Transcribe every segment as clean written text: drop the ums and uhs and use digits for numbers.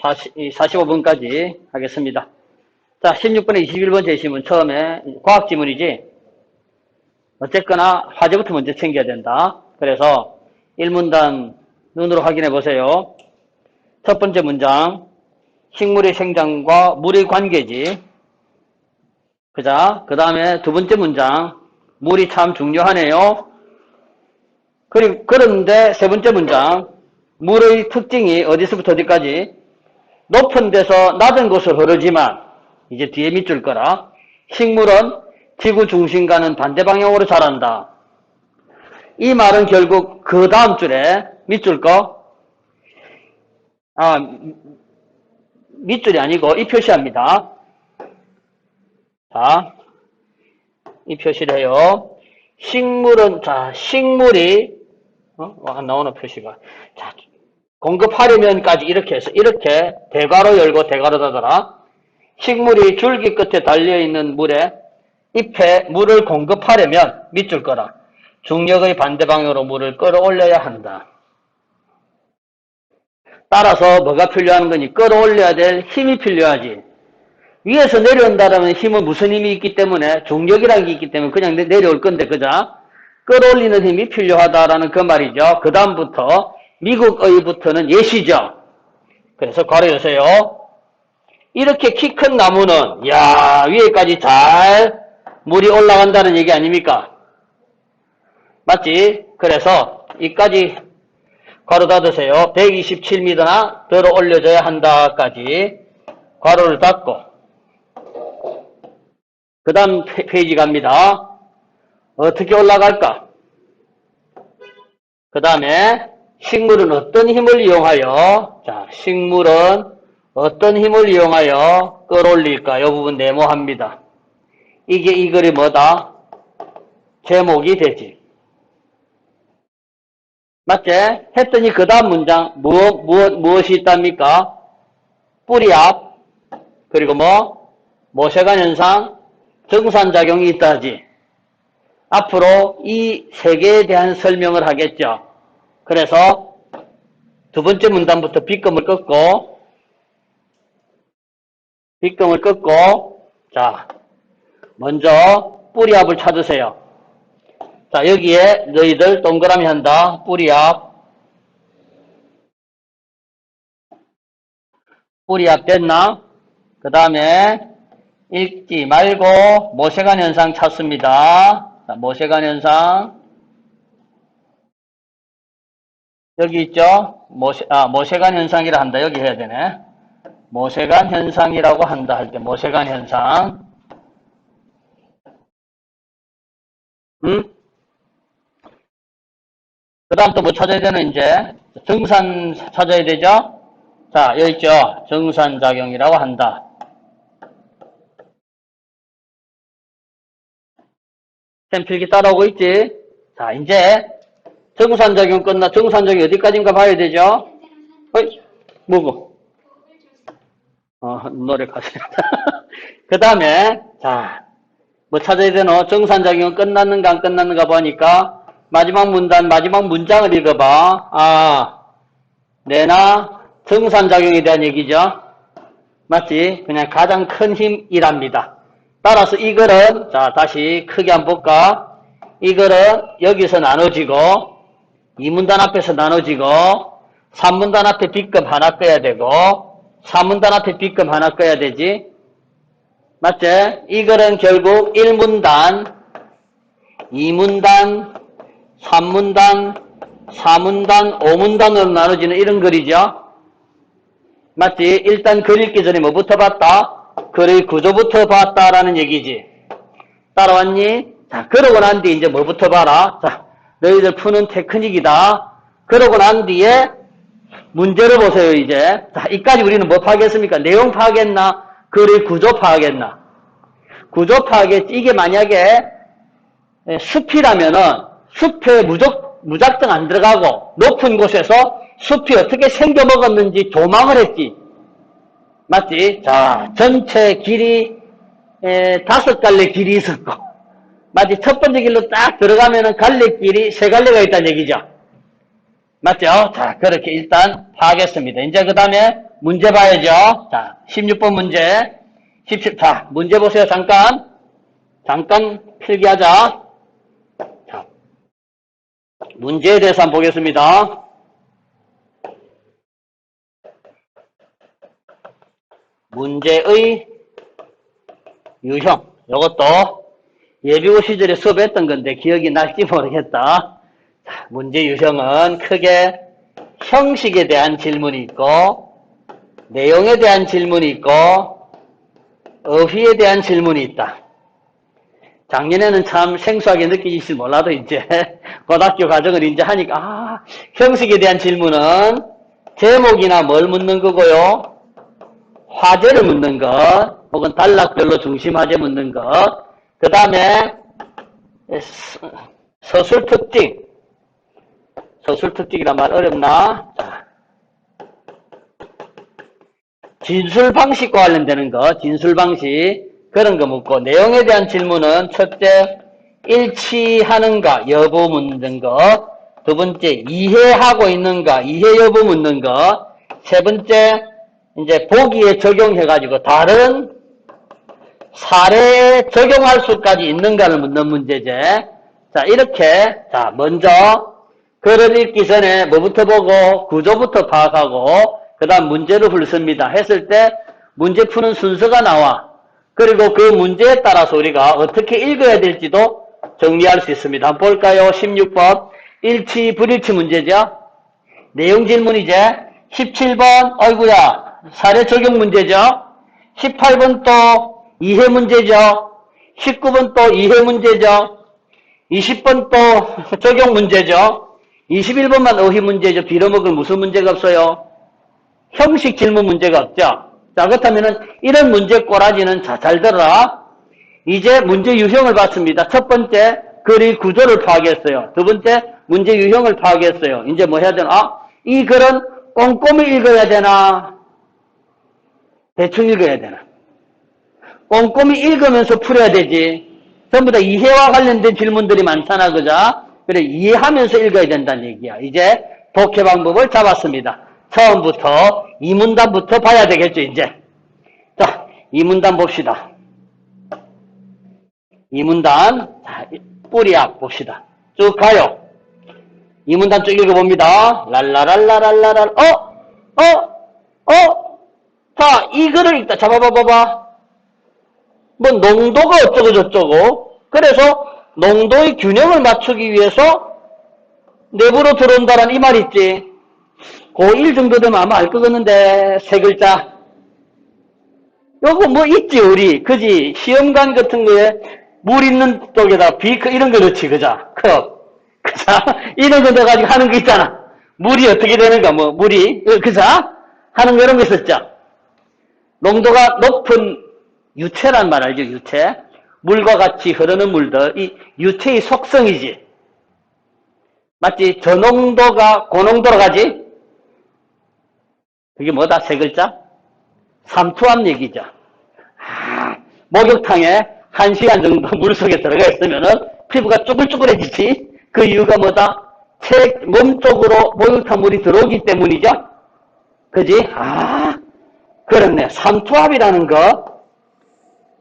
45번까지 하겠습니다. 자, 16번에 21번 제시문 처음에 과학 지문이지. 어쨌거나 화제부터 먼저 챙겨야 된다. 그래서 1문단 눈으로 확인해 보세요. 첫 번째 문장, 식물의 생장과 물의 관계지. 그자, 그 다음에 두 번째 문장, 물이 참 중요하네요. 그런데 세 번째 문장, 물의 특징이 어디서부터 어디까지? 높은 데서 낮은 곳을 흐르지만, 이제 뒤에 밑줄 거라. 식물은 지구 중심과는 반대 방향으로 자란다. 이 말은 결국 그 다음 줄에 밑줄 거, 밑줄이 아니고 이 표시합니다. 자, 이 표시를 해요. 식물은, 자, 식물이, 안 나오는 표시가. 자, 공급하려면까지 이렇게 해서, 이렇게 대괄호 열고 대괄호 닫아라. 식물이 줄기 끝에 달려있는 물에, 잎에 물을 공급하려면 밑줄 거라. 중력의 반대 방향으로 물을 끌어올려야 한다. 따라서 뭐가 필요한 거니? 끌어올려야 될 힘이 필요하지. 위에서 내려온다라면 힘은 무슨 힘이 있기 때문에, 중력이라는 게 있기 때문에 그냥 내려올 건데, 그자? 끌어올리는 힘이 필요하다라는 그 말이죠. 그 다음부터 미국의부터는 예시죠. 그래서 괄호 여세요. 이렇게 키 큰 나무는 야 위에까지 잘 물이 올라간다는 얘기 아닙니까? 맞지? 그래서 이까지 괄호 닫으세요. 127m나 들어 올려줘야 한다까지 괄호를 닫고 그 다음 페이지 갑니다. 어떻게 올라갈까? 그 다음에 식물은 어떤 힘을 이용하여, 자, 식물은 어떤 힘을 이용하여 끌어올릴까? 이 부분 네모합니다. 이게 이 글이 뭐다? 제목이 되지. 맞지? 했더니 그 다음 문장 무엇이 있답니까? 뿌리 앞 그리고 모세관 현상 정산작용이 있다지. 앞으로 이 세 개에 대한 설명을 하겠죠. 그래서 두 번째 문단부터 빗금을 꺾고 자 먼저 뿌리 앞을 찾으세요. 자 여기에 너희들 동그라미 한다. 뿌리 앞 됐나? 그 다음에 읽지 말고 모세관 현상 찾습니다. 자, 모세관 현상 여기 있죠? 모세관 현상이라 한다. 여기 해야 되네. 모세관 현상이라고 한다 할 때 모세관 현상 그 다음 또 뭐 찾아야 되는 이제 정산 찾아야 되죠? 자 여기 있죠? 정산작용이라고 한다. 쌤 필기 따라오고 있지? 자 이제 정산작용 정산작용이 어디까지인가 봐야 되죠? 어이 뭐고? 노래 가세요. 그 다음에 자 뭐 찾아야 되노? 정산작용은 끝났는가 안 끝났는가 보니까 마지막 문장을 읽어봐. 내나 정산작용에 대한 얘기죠. 맞지? 그냥 가장 큰 힘이랍니다. 따라서 이 글은 자 다시 크게 한번 볼까? 이 글은 여기서 나눠지고 2문단 앞에서 나눠지고 3문단 앞에 빗금 하나 꺼야 되고 4문단 앞에 빗금 하나 꺼야 되지. 맞지? 이 글은 결국 1문단 2문단 3문단 4문단 5문단으로 나눠지는 이런 글이죠. 맞지? 일단 글 읽기 전에 뭐부터 봤다? 글의 구조부터 봤다라는 얘기지. 따라왔니? 자, 그러고 난 뒤에 이제 뭐부터 봐라? 자, 너희들 푸는 테크닉이다. 그러고 난 뒤에 문제를 보세요, 이제. 자, 이까지 우리는 뭐 파악했습니까? 내용 파악했나? 글의 구조 파악했나? 구조 파악했지. 이게 만약에 숲이라면은 숲에 무작정 안 들어가고 높은 곳에서 숲이 어떻게 생겨먹었는지 조망을 했지. 맞지? 자, 전체 길이 5갈래 길이 있었고 맞지? 첫 번째 길로 딱 들어가면은 갈래길이 3갈래가 있다는 얘기죠. 맞죠? 자, 그렇게 일단 파악했습니다. 이제 그 다음에 문제 봐야죠. 자, 16번 문제. 17, 자, 문제 보세요. 잠깐 필기하자. 자, 문제에 대해서 한번 보겠습니다. 문제의 유형. 이것도 예비고 시절에 수업했던 건데 기억이 날지 모르겠다. 자, 문제 유형은 크게 형식에 대한 질문이 있고, 내용에 대한 질문이 있고, 어휘에 대한 질문이 있다. 작년에는 참 생소하게 느끼실지 몰라도 이제 고등학교 과정을 이제 하니까 형식에 대한 질문은 제목이나 뭘 묻는 거고요. 화제를 묻는 것, 혹은 단락별로 중심 화제 묻는 것, 그 다음에 서술 특징이란 말 어렵나? 진술 방식과 관련되는 거, 진술 방식, 그런 거 묻고, 내용에 대한 질문은 첫째, 일치하는가 여부 묻는 거, 두 번째, 이해하고 있는가, 이해 여부 묻는 거, 세 번째, 이제 보기에 적용해가지고 다른 사례에 적용할 수까지 있는가를 묻는 문제제. 자, 이렇게, 자, 먼저, 글을 읽기 전에 뭐부터 보고, 구조부터 파악하고, 그 다음 문제를 풀습니다. 했을 때, 문제 푸는 순서가 나와. 그리고 그 문제에 따라서 우리가 어떻게 읽어야 될지도 정리할 수 있습니다. 한번 볼까요? 16번. 일치, 불일치 문제죠? 내용 질문이제. 17번, 어이구야, 사례 적용 문제죠? 18번 또 이해 문제죠? 19번 또 이해 문제죠? 20번 또 적용 문제죠? 21번만 어휘 문제죠? 빌어먹을 무슨 문제가 없어요? 형식 질문 문제가 없죠? 자, 그렇다면은 이런 문제 꼬라지는 잘 들어라. 이제 문제 유형을 봤습니다. 첫 번째, 글의 구조를 파악했어요. 두 번째, 문제 유형을 파악했어요. 이제 뭐 해야 되나? 이 글은 꼼꼼히 읽어야 되나? 대충 읽어야 되나? 꼼꼼히 읽으면서 풀어야 되지. 전부 다 이해와 관련된 질문들이 많잖아, 그죠? 그래, 이해하면서 읽어야 된다는 얘기야. 이제 독해 방법을 잡았습니다. 처음부터 이 문단부터 봐야 되겠죠, 이제. 자, 이 문단 봅시다. 이 문단, 자, 뿌리악 봅시다. 쭉 가요. 이 문단 쭉 읽어봅니다. 랄라랄라랄라랄, 자, 이거를 읽다. 잡아봐봐. 뭐, 농도가 어쩌고저쩌고. 그래서, 농도의 균형을 맞추기 위해서, 내부로 들어온다라는 이 말 있지. 고1 정도 되면 아마 알 것 같는데, 세 글자. 요거 뭐 있지, 우리. 그지? 시험관 같은 거에 물 있는 쪽에다 비크 이런 거 넣지, 그자? 컵. 그자? 이런 거 넣어가지고 하는 거 있잖아. 물이 어떻게 되는가, 뭐, 물이. 그자? 하는 거 이런 거 있었죠? 농도가 높은 유체란 말 알죠, 유체? 물과 같이 흐르는 물들, 이 유체의 속성이지. 맞지? 저농도가 고농도로 가지? 그게 뭐다, 세 글자? 삼투압 얘기죠. 목욕탕에 1시간 정도 물속에 들어가 있으면은 피부가 쭈글쭈글해지지? 그 이유가 뭐다? 몸 쪽으로 목욕탕 물이 들어오기 때문이죠? 그지? 그렇네. 삼투압이라는 거.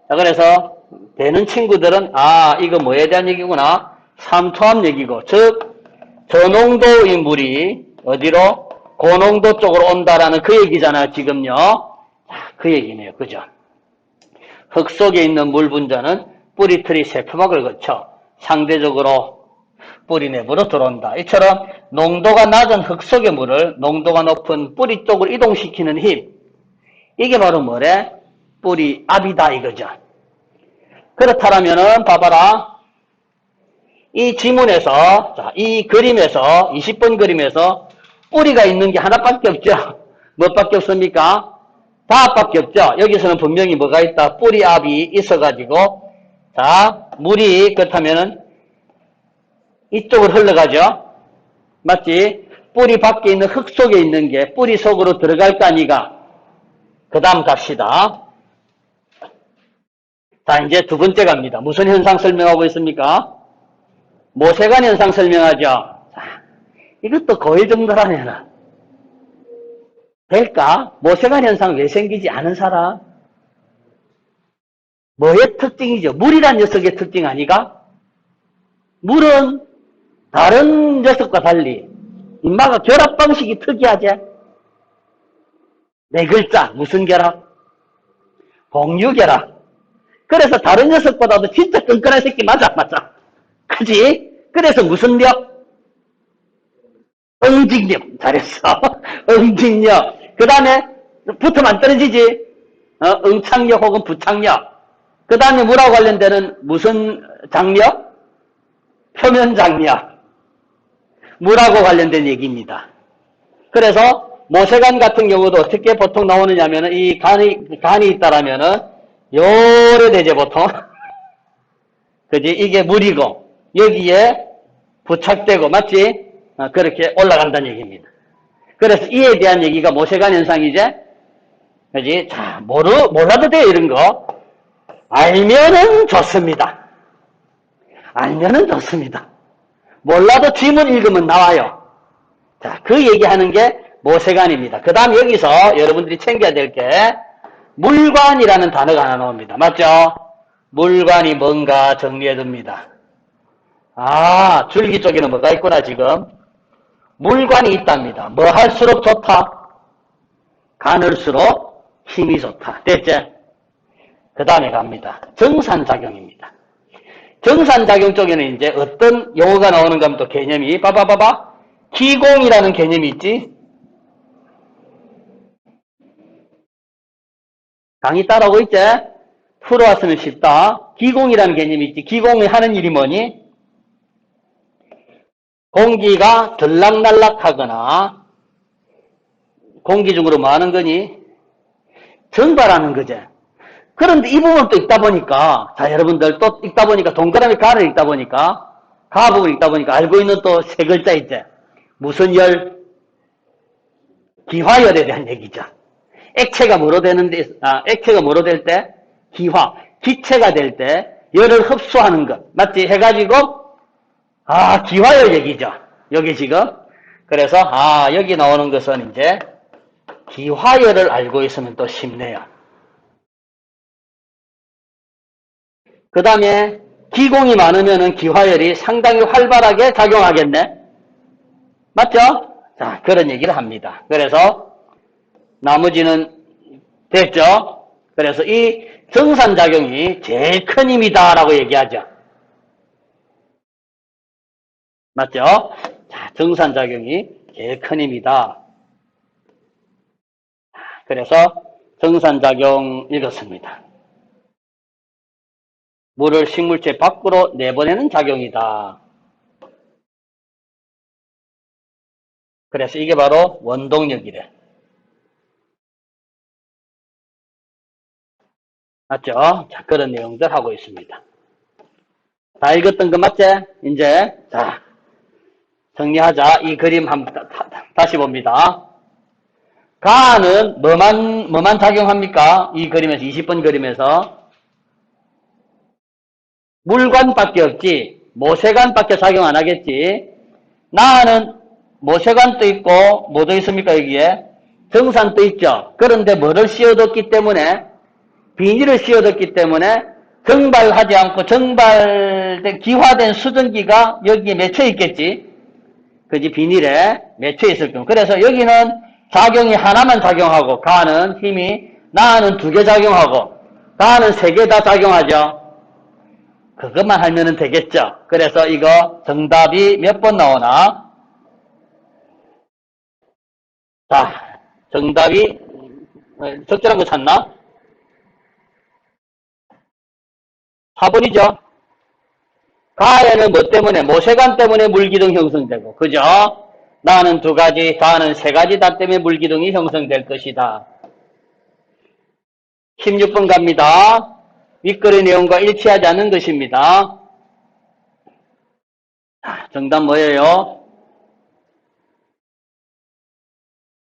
자, 그래서 되는 친구들은 이거 뭐에 대한 얘기구나. 삼투압 얘기고, 즉 저농도의 물이 어디로? 고농도 쪽으로 온다라는 그 얘기잖아요, 지금요. 그 얘기네요. 그죠? 흙 속에 있는 물 분자는 뿌리틀이 세포막을 거쳐 상대적으로 뿌리 내부로 들어온다. 이처럼 농도가 낮은 흙 속의 물을 농도가 높은 뿌리 쪽으로 이동시키는 힘. 이게 바로 뭐래? 뿌리압이다 이거죠. 그렇다면은 봐봐라. 이 지문에서, 자, 이 그림에서, 20번 그림에서 뿌리가 있는 게 하나밖에 없죠. 뭐밖에 없습니까? 다합밖에 없죠. 여기서는 분명히 뭐가 있다? 뿌리압이 있어가지고, 자, 물이 그렇다면은 이쪽으로 흘러가죠. 맞지? 뿌리 밖에 있는 흙 속에 있는 게 뿌리 속으로 들어갈 거 아니가? 그 다음 갑시다. 자, 이제 두 번째 갑니다. 무슨 현상 설명하고 있습니까? 모세관 현상 설명하죠. 자, 이것도 고1 정도라면은 될까? 모세관 현상 왜 생기지? 아는 사람? 뭐의 특징이죠? 물이란 녀석의 특징 아니가? 물은 다른 녀석과 달리 인마가 결합 방식이 특이하지? 네 글자 무슨 결합? 공유 결합. 그래서 다른 녀석보다도 진짜 끈끈한 새끼 맞아. 그지? 그래서 무슨 력? 응징력. 잘했어. 응징력. 그 다음에 붙으면 안 떨어지지? 응착력 혹은 부착력. 그 다음에 물하고 관련되는 무슨 장력? 표면 장력. 물하고 관련된 얘기입니다. 그래서 모세관 같은 경우도 어떻게 보통 나오느냐면은 이 간이 있다라면은 요래 되죠 보통. 그지? 이게 물이고 여기에 부착되고 맞지? 그렇게 올라간다는 얘기입니다. 그래서 이에 대한 얘기가 모세관 현상이제. 그지? 자, 몰라도 돼 이런 거. 알면은 좋습니다. 알면은 좋습니다. 몰라도 지문 읽으면 나와요. 자, 그 얘기하는 게 모세관입니다. 그 다음 여기서 여러분들이 챙겨야 될 게 물관이라는 단어가 하나 나옵니다. 맞죠? 물관이 뭔가 정리해둡니다. 아, 줄기 쪽에는 뭐가 있구나 지금. 물관이 있답니다. 뭐 할수록 좋다? 가늘수록 힘이 좋다. 됐죠? 그 다음에 갑니다. 정산작용입니다. 정산작용 쪽에는 이제 어떤 용어가 나오는가 하면 또 개념이 봐봐 기공이라는 개념이 있지. 강의 따라오고 있지? 풀어왔으면 쉽다. 기공이라는 개념이 있지. 기공이 하는 일이 뭐니? 공기가 들락날락하거나 공기 중으로 뭐 하는 거니? 증발하는 거지. 그런데 이 부분 또 읽다 보니까, 자, 여러분들 또 읽다 보니까, 동그라미 가를 읽다 보니까, 가 부분 읽다 보니까 알고 있는 또 세 글자 있지. 무슨 열? 기화열에 대한 얘기죠. 액체가 뭐로 되는데, 액체가 뭐로 될 때? 기화. 기체가 될 때, 열을 흡수하는 것. 맞지? 해가지고, 기화열 얘기죠. 여기 지금. 그래서, 여기 나오는 것은 이제, 기화열을 알고 있으면 또 쉽네요. 그 다음에 기공이 많으면 기화열이 상당히 활발하게 작용하겠네. 맞죠? 자, 그런 얘기를 합니다. 그래서 나머지는 됐죠? 그래서 이 정산작용이 제일 큰 힘이다라고 얘기하죠. 맞죠? 자, 정산작용이 제일 큰 힘이다. 그래서 정산작용 읽었습니다. 물을 식물체 밖으로 내보내는 작용이다. 그래서 이게 바로 원동력이래. 맞죠? 자, 그런 내용들 하고 있습니다. 다 읽었던 거 맞지? 이제, 자, 정리하자. 이 그림 한번 다시 봅니다. 가는 뭐만 작용합니까? 이 그림에서, 20번 그림에서. 물관밖에 없지. 모세관밖에 작용 안 하겠지. 나는 모세관도 있고, 뭐도 있습니까, 여기에? 정산도 있죠. 그런데 뭐를 씌워뒀기 때문에, 비닐을 씌워뒀기 때문에, 증발하지 않고 증발된, 기화된 수증기가 여기에 맺혀 있겠지. 그지? 비닐에 맺혀 있을 경우. 그래서 여기는 작용이 하나만 작용하고, 가는 힘이, 나는 두 개 작용하고, 가는 세 개 다 작용하죠. 그것만 하면 되겠죠. 그래서 이거 정답이 몇 번 나오나? 자, 정답이 적절한 거 찾나? 4번이죠. 가에는 뭐 때문에? 모세관 때문에 물기둥 형성되고, 그죠? 나는 두 가지, 가는 세 가지 다 때문에 물기둥이 형성될 것이다. 16번 갑니다. 윗글의 내용과 일치하지 않는 것입니다. 정답 뭐예요?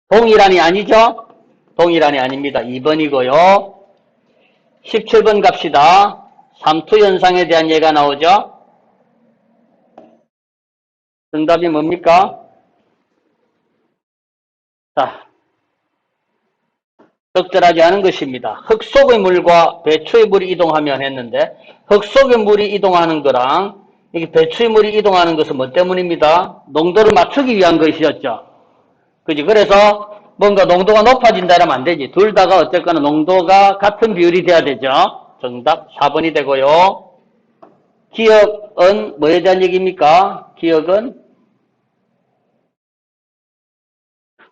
동일한이 아니죠? 동일한이 아닙니다. 2번이고요. 17번 갑시다. 삼투현상에 대한 예가 나오죠? 정답이 뭡니까? 자, 적절하지 않은 것입니다. 흙 속의 물과 배추의 물이 이동하면 했는데 흙 속의 물이 이동하는 거랑 이게 배추의 물이 이동하는 것은 뭐 때문입니다. 농도를 맞추기 위한 것이었죠. 그지? 그래서 뭔가 농도가 높아진다 이러면 안 되지. 둘 다가 어쨌거나 농도가 같은 비율이 돼야 되죠. 정답 4번이 되고요. 기억은 뭐에 대한 얘기입니까? 기억은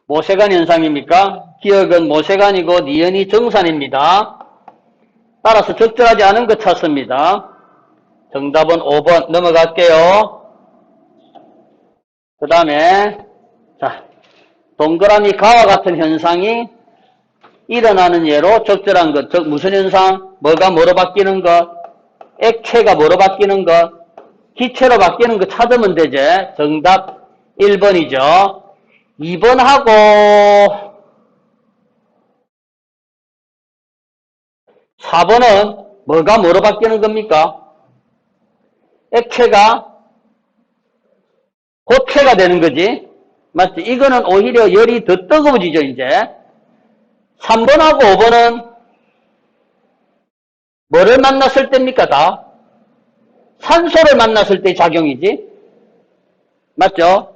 모세관 현상입니까? 기억은 모세관이고 니은이 정산입니다. 따라서 적절하지 않은 것 찾습니다. 정답은 5번 넘어갈게요. 그 다음에 자 동그라미 가와 같은 현상이 일어나는 예로 적절한 것, 즉 무슨 현상? 뭐가 뭐로 바뀌는 것? 액체가 뭐로 바뀌는 것? 기체로 바뀌는 것 찾으면 되지. 정답 1번이죠. 2번하고 4번은 뭐가 뭐로 바뀌는 겁니까? 액체가 고체가 되는 거지. 맞지? 이거는 오히려 열이 더 뜨거워지죠, 이제. 3번하고 5번은 뭐를 만났을 때입니까, 다? 산소를 만났을 때 작용이지. 맞죠?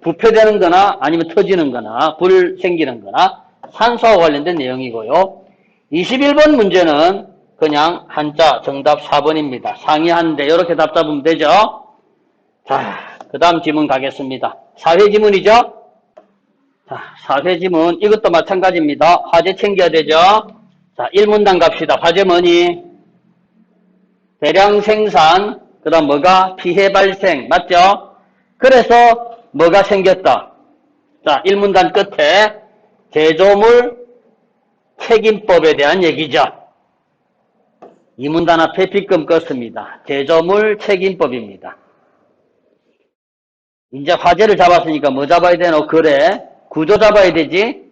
부패되는 거나 아니면 터지는 거나 불 생기는 거나 산소와 관련된 내용이고요. 21번 문제는 그냥 한자 정답 4번입니다. 상이한데 이렇게 답 잡으면 되죠. 자, 그 다음 지문 가겠습니다. 사회 지문이죠. 자, 사회 지문 이것도 마찬가지입니다. 화제 챙겨야 되죠. 자, 1문단 갑시다. 화제 뭐니? 대량 생산, 그 다음 뭐가? 피해 발생, 맞죠? 그래서 뭐가 생겼다? 자, 1문단 끝에 제조물 책임법에 대한 얘기죠. 2문단 앞에 빗금 껐습니다. 제조물 책임법입니다. 이제 화제를 잡았으니까 뭐 잡아야 되노? 그래, 구조 잡아야 되지?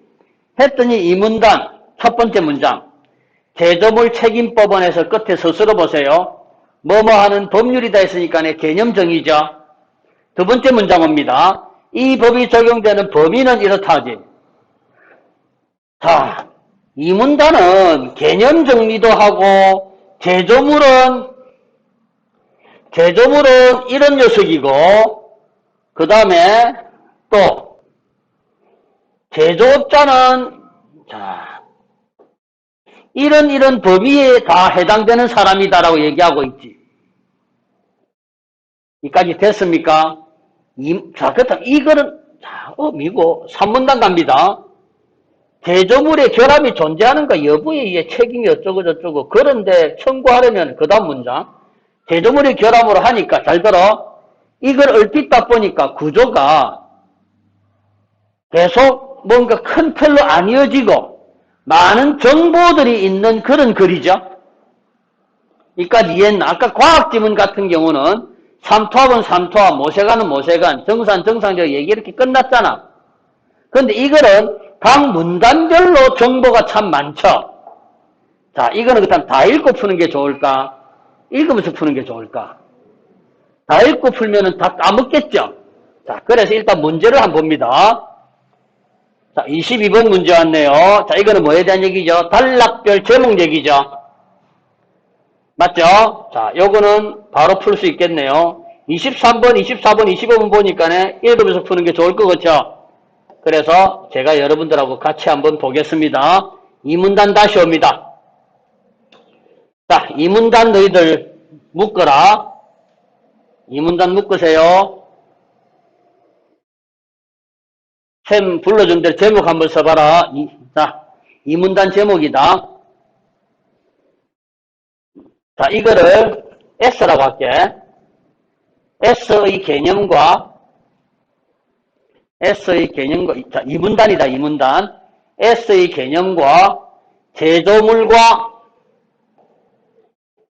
했더니 2문단 첫 번째 문장 제조물 책임법원에서 끝에 스스로 보세요. 뭐뭐 하는 법률이다 했으니까 개념 정의죠. 두 번째 문장 옵니다. 이 법이 적용되는 범위는 이렇다 하지. 자, 이 문단은 개념 정리도 하고 제조물은 이런 녀석이고 그 다음에 또 제조업자는 자 이런 범위에 다 해당되는 사람이다라고 얘기하고 있지. 이까지 됐습니까? 자, 그렇다면 이거는 미고 3문단 갑니다. 제조물의 결함이 존재하는가 여부에 의해 책임이 어쩌고 저쩌고. 그런데 청구하려면 그 다음 문장 제조물의 결함으로 하니까 잘 들어. 이걸 얼핏 딱 보니까 구조가 계속 뭔가 큰 틀로 안 이어지고 많은 정보들이 있는 그런 글이죠. 그러니까 이해했나? 아까 과학지문 같은 경우는 삼투압은 삼투압, 모세관은 모세관, 정산적 얘기 이렇게 끝났잖아. 그런데 이거는 각 문단별로 정보가 참 많죠. 자, 이거는 그렇다면 다 읽고 푸는 게 좋을까? 읽으면서 푸는 게 좋을까? 다 읽고 풀면은 다 까먹겠죠? 자, 그래서 일단 문제를 한번 봅니다. 자, 22번 문제 왔네요. 자, 이거는 뭐에 대한 얘기죠? 단락별 제목 얘기죠. 맞죠? 자, 요거는 바로 풀 수 있겠네요. 23번, 24번, 25번 보니까 읽으면서 푸는 게 좋을 것 같죠? 그래서 제가 여러분들하고 같이 한번 보겠습니다. 이 문단 다시 옵니다. 자, 이 문단 너희들 묶어라. 이 문단 묶으세요. 쌤 불러준 대로 제목 한번 써봐라. 자, 이 문단 제목이다. 자, 이거를 S라고 할게. S의 개념과 자, 이 문단이다, 이 문단. S의 개념과 제조물과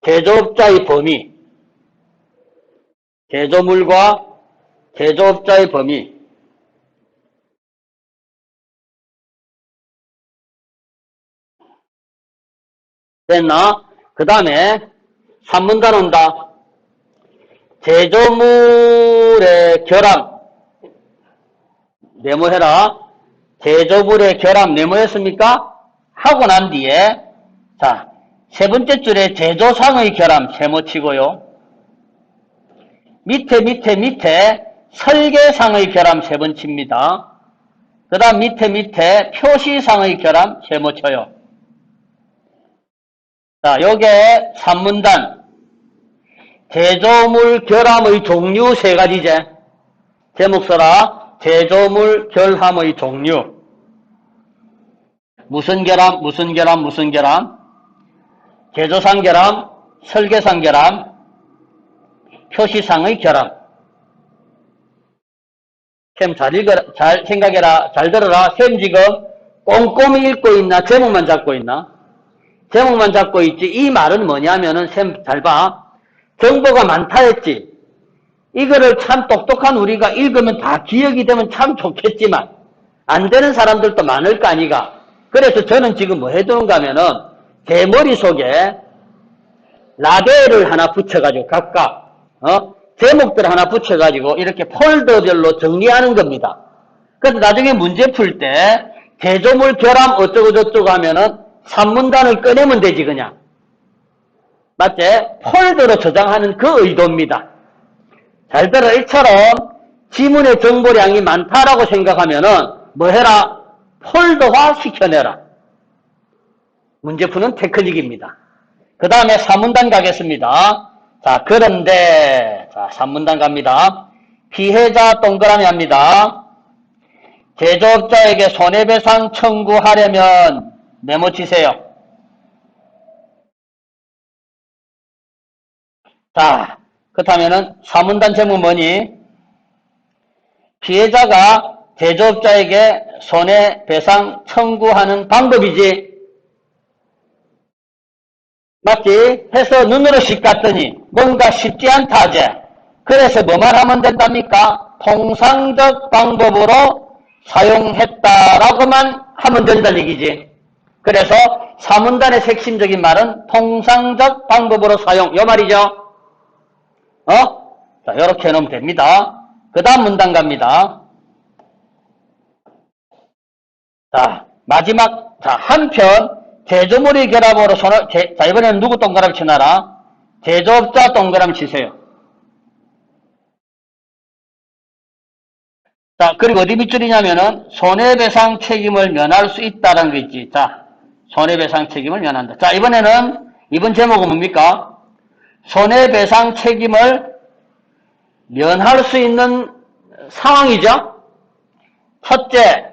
제조업자의 범위. 제조물과 제조업자의 범위. 됐나? 그 다음에 3문단 온다. 제조물의 결함. 네모해라. 제조물의 결함 네모했습니까? 하고 난 뒤에 자, 세 번째 줄에 제조상의 결함 세모치고요. 밑에 설계상의 결함 세 번 칩니다. 그 다음 밑에 표시상의 결함 세모 쳐요. 자, 요게 산문단. 제조물 결함의 종류 세 가지제. 제목 써라. 제조물 결함의 종류. 무슨 결함? 제조상 결함, 설계상 결함, 표시상의 결함. 쌤 잘 생각해라. 잘 들어라. 쌤 지금 꼼꼼히 읽고 있나? 제목만 잡고 있나? 제목만 잡고 있지. 이 말은 뭐냐면은 쌤 잘 봐. 정보가 많다 했지. 이거를 참 똑똑한 우리가 읽으면 다 기억이 되면 참 좋겠지만 안 되는 사람들도 많을 거 아니가. 그래서 저는 지금 뭐 해두는가 하면은 제 머릿속에 라벨을 하나 붙여가지고 각각 제목들 하나 붙여가지고 이렇게 폴더별로 정리하는 겁니다. 그래서 나중에 문제 풀 때 제조물 결함 어쩌고저쩌고 하면은 산문단을 꺼내면 되지 그냥. 맞지? 폴더로 저장하는 그 의도입니다. 잘 들어. 이처럼 지문의 정보량이 많다라고 생각하면은 뭐 해라? 폴더화 시켜내라. 문제 푸는 테크닉입니다. 그 다음에 산문단 가겠습니다. 자, 그런데, 자, 산문단 갑니다. 피해자 동그라미 합니다. 제조업자에게 손해배상 청구하려면 메모 치세요. 자, 그렇다면은 산문단 제목 뭐니? 피해자가 제조업자에게 손해배상 청구하는 방법이지. 맞지? 해서 눈으로 씩 갔더니 뭔가 쉽지 않다 하지. 그래서 뭐만 하면 된답니까? 통상적 방법으로 사용했다라고만 하면 된다는 얘기지. 그래서 사문단의 핵심적인 말은 통상적 방법으로 사용. 요 말이죠. 자, 요렇게 해놓으면 됩니다. 그 다음 문단 갑니다. 자, 마지막, 자, 한편, 제조물의 결합으로 자, 이번에는 누구 동그라미 치나라? 제조업자 동그라미 치세요. 자, 그리고 어디 밑줄이냐면은, 손해배상 책임을 면할 수 있다는 거 있지. 자, 손해배상 책임을 면한다. 자, 이번 제목은 뭡니까? 손해배상 책임을 면할 수 있는 상황이죠? 첫째,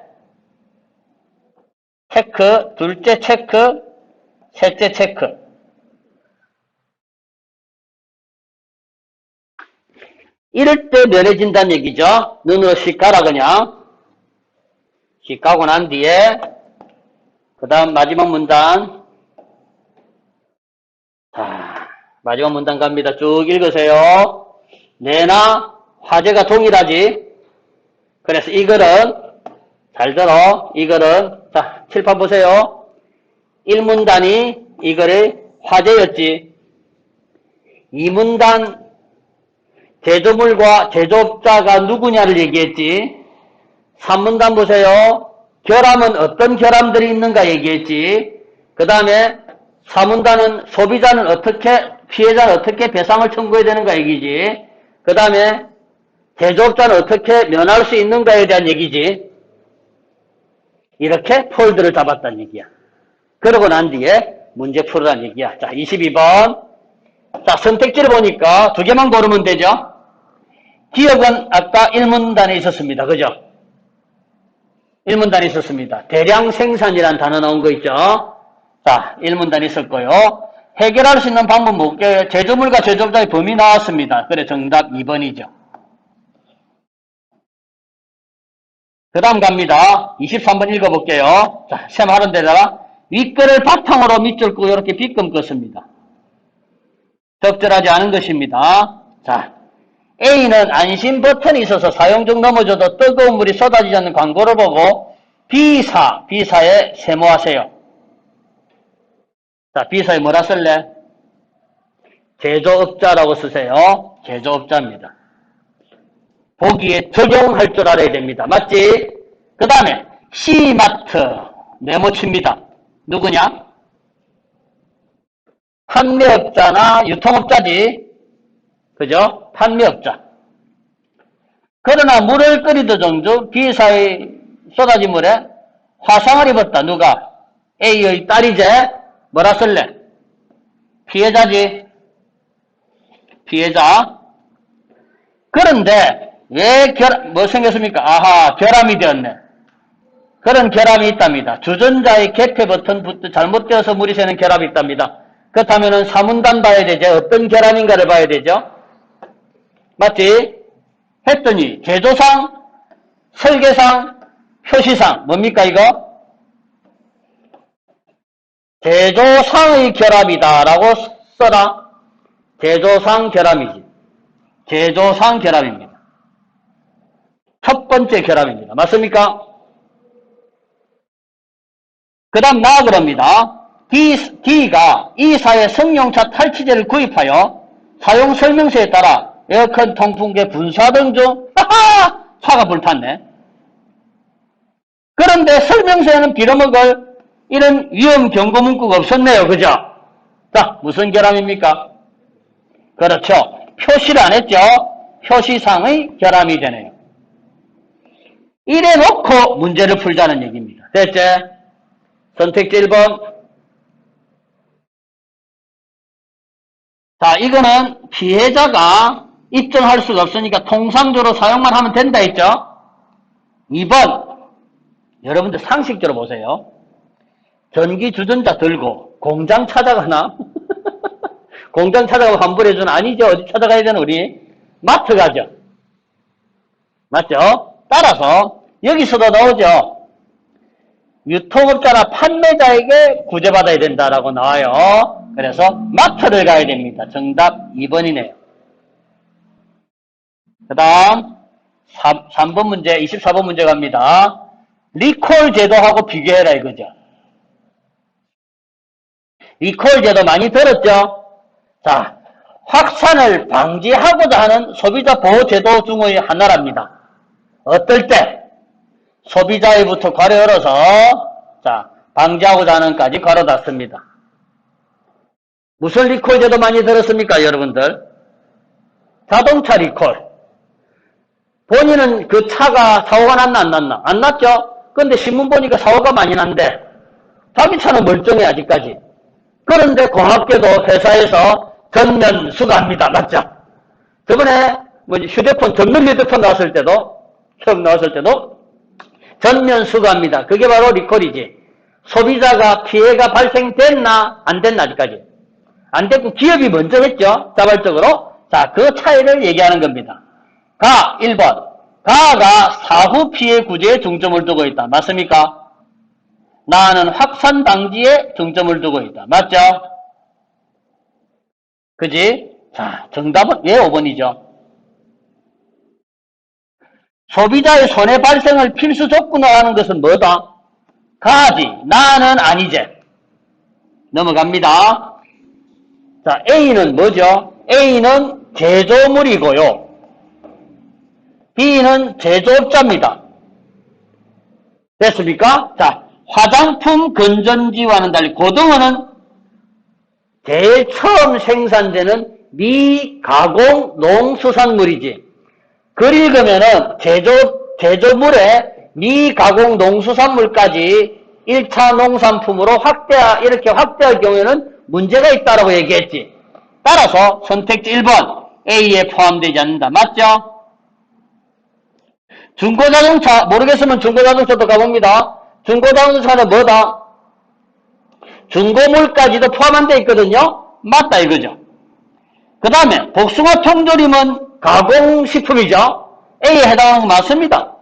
체크, 둘째 체크, 셋째 체크. 이럴 때 면해진다는 얘기죠. 눈으로 씩 가라 그냥. 씩 가고 난 뒤에 그 다음 마지막 문단. 자, 마지막 문단 갑니다. 쭉 읽으세요. 내나 화제가 동일하지. 그래서 이거는 잘 들어. 이거는 자, 칠판 보세요. 1문단이 이거를 화제였지. 2문단 제조물과 제조업자가 누구냐를 얘기했지. 3문단 보세요. 결함은 어떤 결함들이 있는가 얘기했지. 그 다음에 4문단은 소비자는 어떻게, 피해자는 어떻게 배상을 청구해야 되는가 얘기지. 그 다음에 제조업자는 어떻게 면할 수 있는가에 대한 얘기지. 이렇게 폴드를 잡았다는 얘기야. 그러고 난 뒤에 문제 풀으라는 얘기야. 자, 22번. 자, 선택지를 보니까 두 개만 고르면 되죠. 기억은 아까 1문단에 있었습니다. 그죠? 1문단에 있었습니다. 대량 생산이라는 단어 나온 거 있죠? 자, 1문단에 있었고요. 해결할 수 있는 방법 볼게요. 제조물과 제조업자의 범위 나왔습니다. 그래, 정답 2번이죠. 그 다음 갑니다. 23번 읽어볼게요. 자, 셈 하는 데다가 윗글을 바탕으로 밑줄 끄고 이렇게 빗금 껐습니다. 적절하지 않은 것입니다. 자, A는 안심 버튼이 있어서 사용 중 넘어져도 뜨거운 물이 쏟아지지 않는 광고를 보고 B사에 세모하세요. 자, B사에 뭐라 쓸래? 제조업자라고 쓰세요. 제조업자입니다. 보기에 적용할 줄 알아야 됩니다. 맞지? 그 다음에 C마트 메모 칩니다. 누구냐? 판매업자나 유통업자지. 그죠? 판매업자. 그러나 물을 끓이던 정주 B사의 쏟아진 물에 화상을 입었다. 누가? A의 딸이제. 뭐라 쓸래? 피해자지. 피해자. 그런데 왜 뭐 생겼습니까? 아하, 결함이 되었네. 그런 결함이 있답니다. 주전자의 개폐 버튼 잘못되어서 물이 새는 결함이 있답니다. 그렇다면 사문단 봐야 되죠. 어떤 결함인가를 봐야 되죠. 맞지? 했더니 제조상, 설계상, 표시상 뭡니까 이거? 제조상의 결함이다라고 써라. 제조상 결함이지. 제조상 결함입니다. 첫 번째 결함입니다. 맞습니까? 그 다음 그럽니다. D가 E사의 승용차 탈취제를 구입하여 사용 설명서에 따라 에어컨, 통풍계, 분사 등 중 차가 불탔네. 그런데 설명서에는 빌어먹을 이런 위험 경고 문구가 없었네요. 그죠? 자, 무슨 결함입니까? 그렇죠. 표시를 안 했죠. 표시상의 결함이 되네요. 이래 놓고 문제를 풀자는 얘기입니다. 됐지? 선택지 1번. 자, 이거는 피해자가 입증할 수가 없으니까 통상적으로 사용만 하면 된다 했죠? 2번. 여러분들 상식적으로 보세요. 전기 주전자 들고 공장 찾아가나? 공장 찾아가고 환불해주는 아니죠. 어디 찾아가야 되나 우리? 마트 가죠. 맞죠? 따라서 여기서도 나오죠. 유통업자나 판매자에게 구제받아야 된다라고 나와요. 그래서 마트를 가야 됩니다. 정답 2번이네요. 그 다음 3번 문제, 24번 문제 갑니다. 리콜 제도하고 비교해라 이거죠. 리콜 제도 많이 들었죠? 자, 확산을 방지하고자 하는 소비자 보호 제도 중의 하나랍니다. 어떨 때? 소비자의부터 괄호 열어서 자, 방지하고자 하는까지 괄호 닫습니다. 무슨 리콜 제도 많이 들었습니까, 여러분들? 자동차 리콜. 본인은 그 차가 사고가 났나 안 났나? 안 났죠? 근데 신문 보니까 사고가 많이 난대. 자기 차는 멀쩡해 아직까지. 그런데 고맙게도 회사에서 전면 수거합니다. 맞죠? 저번에 휴대폰, 전면 휴대폰 나왔을 때도, 처음 나왔을 때도 전면 수거합니다. 그게 바로 리콜이지. 소비자가 피해가 발생됐나 안 됐나 아직까지. 안 됐고 기업이 먼저 했죠. 자발적으로. 자, 그 차이를 얘기하는 겁니다. 1번. 가가 사후 피해 구제에 중점을 두고 있다. 맞습니까? 나는 확산 방지에 중점을 두고 있다. 맞죠? 그지? 자, 정답은 왜 5번이죠? 소비자의 손해 발생을 필수 조건으로 하는 것은 뭐다? 가지, 나는 아니제. 넘어갑니다. 자, A는 뭐죠? A는 제조물이고요. B는 제조업자입니다. 됐습니까? 자, 화장품 건전지와는 달리 고등어는 제일 처음 생산되는 미가공 농수산물이지. 글 읽으면은 제조물에 미가공 농수산물까지 1차 농산품으로 이렇게 확대할 경우에는 문제가 있다라고 얘기했지. 따라서 선택지 1번 A에 포함되지 않는다. 맞죠? 중고자동차 모르겠으면 중고자동차도 가봅니다. 중고자동차는 뭐다? 중고물까지도 포함 안 돼 있거든요. 맞다 이거죠. 그 다음에 복숭아 통조림은 가공식품이죠. A에 해당하는 거 맞습니다.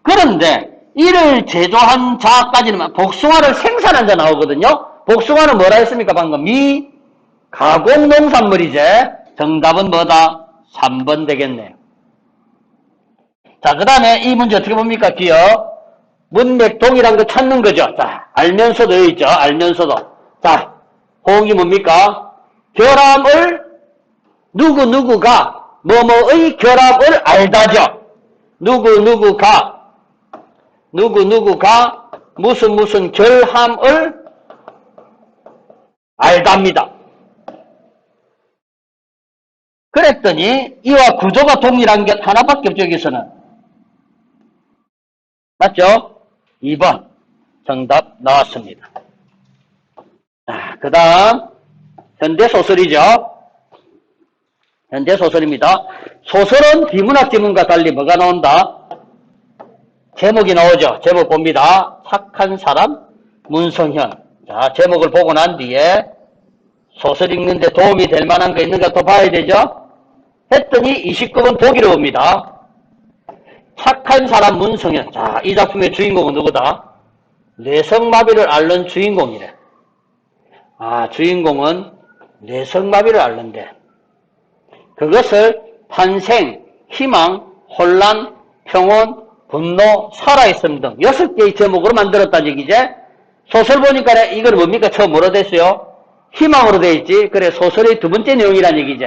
그런데 이를 제조한 자까지는 복숭아를 생산한 자 나오거든요. 복숭아는 뭐라 했습니까? 방금 미가공 농산물이지. 정답은 뭐다? 3번 되겠네요. 자, 그 다음에 이 문제 어떻게 봅니까? 기억. 문맥 동일한 거 찾는 거죠. 자, 알면서도 여기 있죠. 알면서도. 자, 호응이 뭡니까? 결함을 누구누구가 뭐뭐의 결함을 알다죠. 누구누구가 무슨 결함을 알답니다. 그랬더니 이와 구조가 동일한 게 하나밖에 없죠, 여기서는. 맞죠? 2번 정답 나왔습니다. 그 다음 현대소설이죠. 현대소설입니다. 소설은 비문학 지문과 달리 뭐가 나온다? 제목이 나오죠. 제목 봅니다. 착한 사람 문성현. 자, 제목을 보고 난 뒤에 소설 읽는데 도움이 될 만한 거 있는가 또 봐야 되죠. 했더니 29번 보기를 봅니다. 착한 사람 문성현. 자, 이 작품의 주인공은 누구다? 뇌성마비를 앓는 주인공이래. 주인공은 뇌성마비를 앓는데 그것을 탄생, 희망, 혼란, 평온, 분노, 살아있음 등 6개의 제목으로 만들었다는 얘기지. 소설 보니까 이걸 뭡니까? 처음 뭐로 됐어요? 희망으로 돼 있지. 그래, 소설의 두 번째 내용이란 얘기지.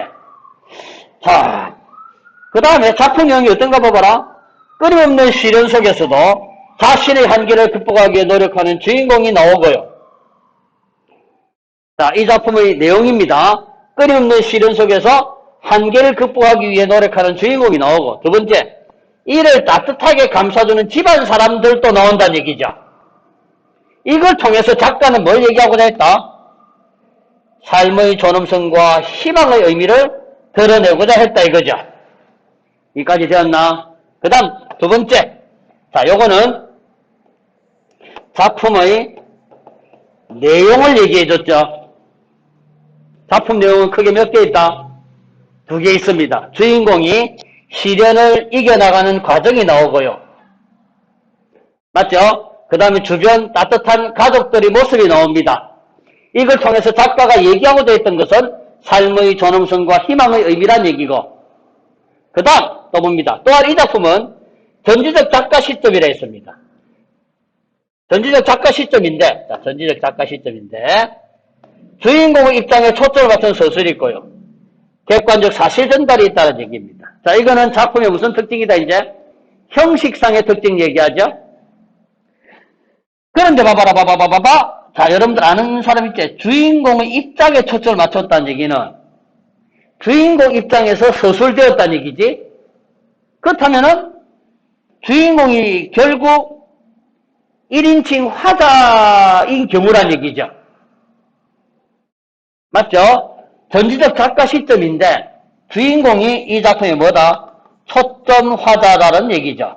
자, 그 다음에 작품 내용이 어떤가 봐봐라. 끊임없는 시련 속에서도 자신의 한계를 극복하기 위해 노력하는 주인공이 나오고요. 자, 이 작품의 내용입니다. 끊임없는 시련 속에서 한계를 극복하기 위해 노력하는 주인공이 나오고, 두 번째, 이를 따뜻하게 감싸주는 집안 사람들도 나온다는 얘기죠. 이걸 통해서 작가는 뭘 얘기하고자 했다? 삶의 존엄성과 희망의 의미를 드러내고자 했다 이거죠. 여기까지 되었나? 그 다음 두 번째. 자, 요거는 작품의 내용을 얘기해줬죠. 작품 내용은 크게 몇 개 있다? 2개 있습니다. 주인공이 시련을 이겨나가는 과정이 나오고요. 맞죠? 그 다음에 주변 따뜻한 가족들의 모습이 나옵니다. 이걸 통해서 작가가 얘기하고자 했던 것은 삶의 존엄성과 희망의 의미란 얘기고, 그 다음 또 봅니다. 또한 이 작품은 전지적 작가 시점이라 했습니다. 전지적 작가 시점인데, 전지적 작가 시점인데, 주인공의 입장에 초점을 맞춘 서술이 있고요. 객관적 사실 전달이 있다는 얘기입니다. 자, 이거는 작품의 무슨 특징이다, 이제? 형식상의 특징 얘기하죠? 그런데 봐봐. 자, 여러분들 아는 사람 있지? 주인공의 입장에 초점을 맞췄다는 얘기는 주인공 입장에서 서술되었다는 얘기지? 그렇다면은 주인공이 결국 1인칭 화자인 경우란 얘기죠. 맞죠? 전지적 작가 시점인데 주인공이 이 작품이 뭐다? 초점 화자라는 얘기죠.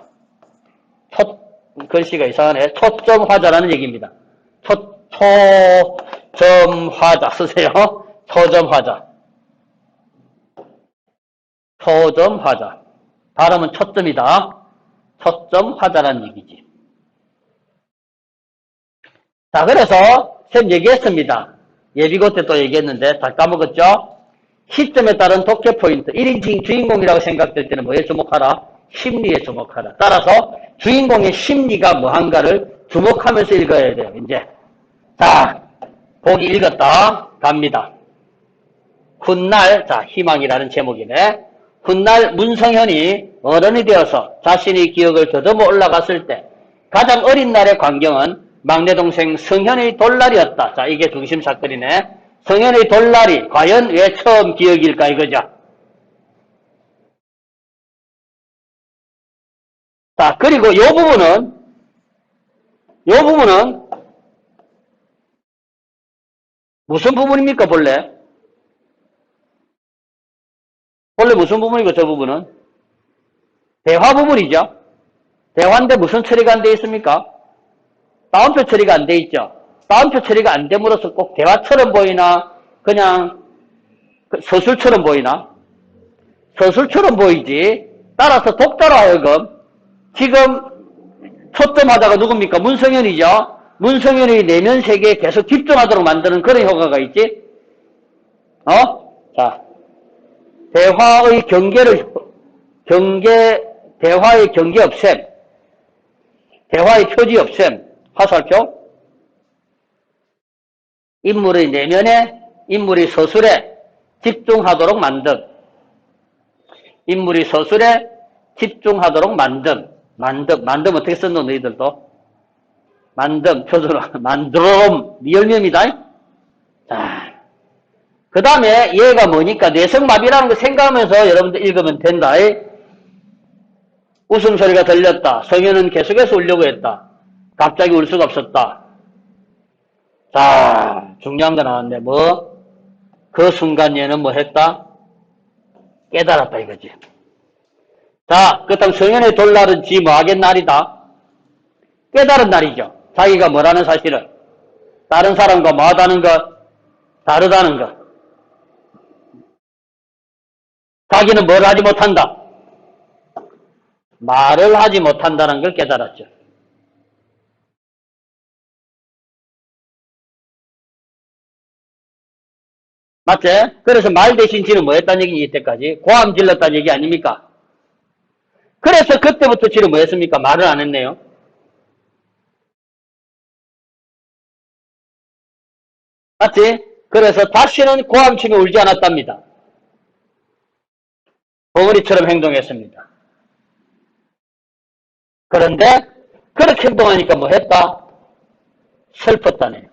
글씨가 이상하네. 초점 화자라는 얘기입니다. 초점 화자 쓰세요. 초점 화자. 초점 화자. 발음은 초점이다. 초점 화자라는 얘기지. 자, 그래서 쌤 얘기했습니다. 예비고 때 또 얘기했는데 다 까먹었죠? 시점에 따른 독해 포인트. 1인칭 주인공이라고 생각될 때는 뭐에 주목하라? 심리에 주목하라. 따라서 주인공의 심리가 뭐한가를 주목하면서 읽어야 돼요. 이제 자, 보기 읽었다. 갑니다. 훗날, 자, 희망이라는 제목이네. 훗날 문성현이 어른이 되어서 자신의 기억을 더듬어 올라갔을 때 가장 어린 날의 광경은 막내 동생 성현의 돌날이었다. 자, 이게 중심 사건이네. 성현의 돌날이 과연 왜 처음 기억일까 이거죠. 자, 그리고 요 부분은 무슨 부분입니까, 본래? 본래 무슨 부분이고, 저 부분은? 대화 부분이죠. 대화인데 무슨 처리가 안 돼 있습니까? 따옴표 처리가 안 돼 있죠. 따옴표 처리가 안 됨으로써 꼭 대화처럼 보이나, 그냥 서술처럼 보이나? 서술처럼 보이지. 따라서 독자로 하여금, 지금 초점하다가 누굽니까? 문성현이죠. 문성현의 내면 세계에 계속 집중하도록 만드는 그런 효과가 있지. 자, 대화의 대화의 경계 없앰, 대화의 표지 없앰, 화살표. 인물의 내면에, 인물이 서술에 집중하도록 만듦. 인물이 서술에 집중하도록 만듦. 만듦 어떻게 썼노, 너희들도? 만듦, 표준어. 만드롬, 미열면이다. 자, 그 다음에 얘가 뭐니까 뇌성마비라는 거 생각하면서 여러분들 읽으면 된다. 웃음소리가 들렸다. 성현은 계속해서 울려고 했다. 갑자기 울 수가 없었다. 자, 중요한 거 나왔네. 뭐? 그 순간 얘는 뭐 했다? 깨달았다 이거지. 자, 그렇다면 성현의 돌날은 지 뭐 하겠 날이다? 깨달은 날이죠. 자기가 뭐라는 사실을. 다른 사람과 뭐 하다는 것? 다르다는 것. 자기는 뭘 하지 못한다? 말을 하지 못한다는 걸 깨달았죠. 맞지? 그래서 말 대신 지는 뭐 했다는 얘기지, 이때까지? 고함 질렀다는 얘기 아닙니까? 그래서 그때부터 지는 뭐 했습니까? 말을 안 했네요. 맞지? 그래서 다시는 고함 치며 울지 않았답니다. 벙어리처럼 행동했습니다. 그런데 그렇게 행동하니까 뭐 했다? 슬펐다네요.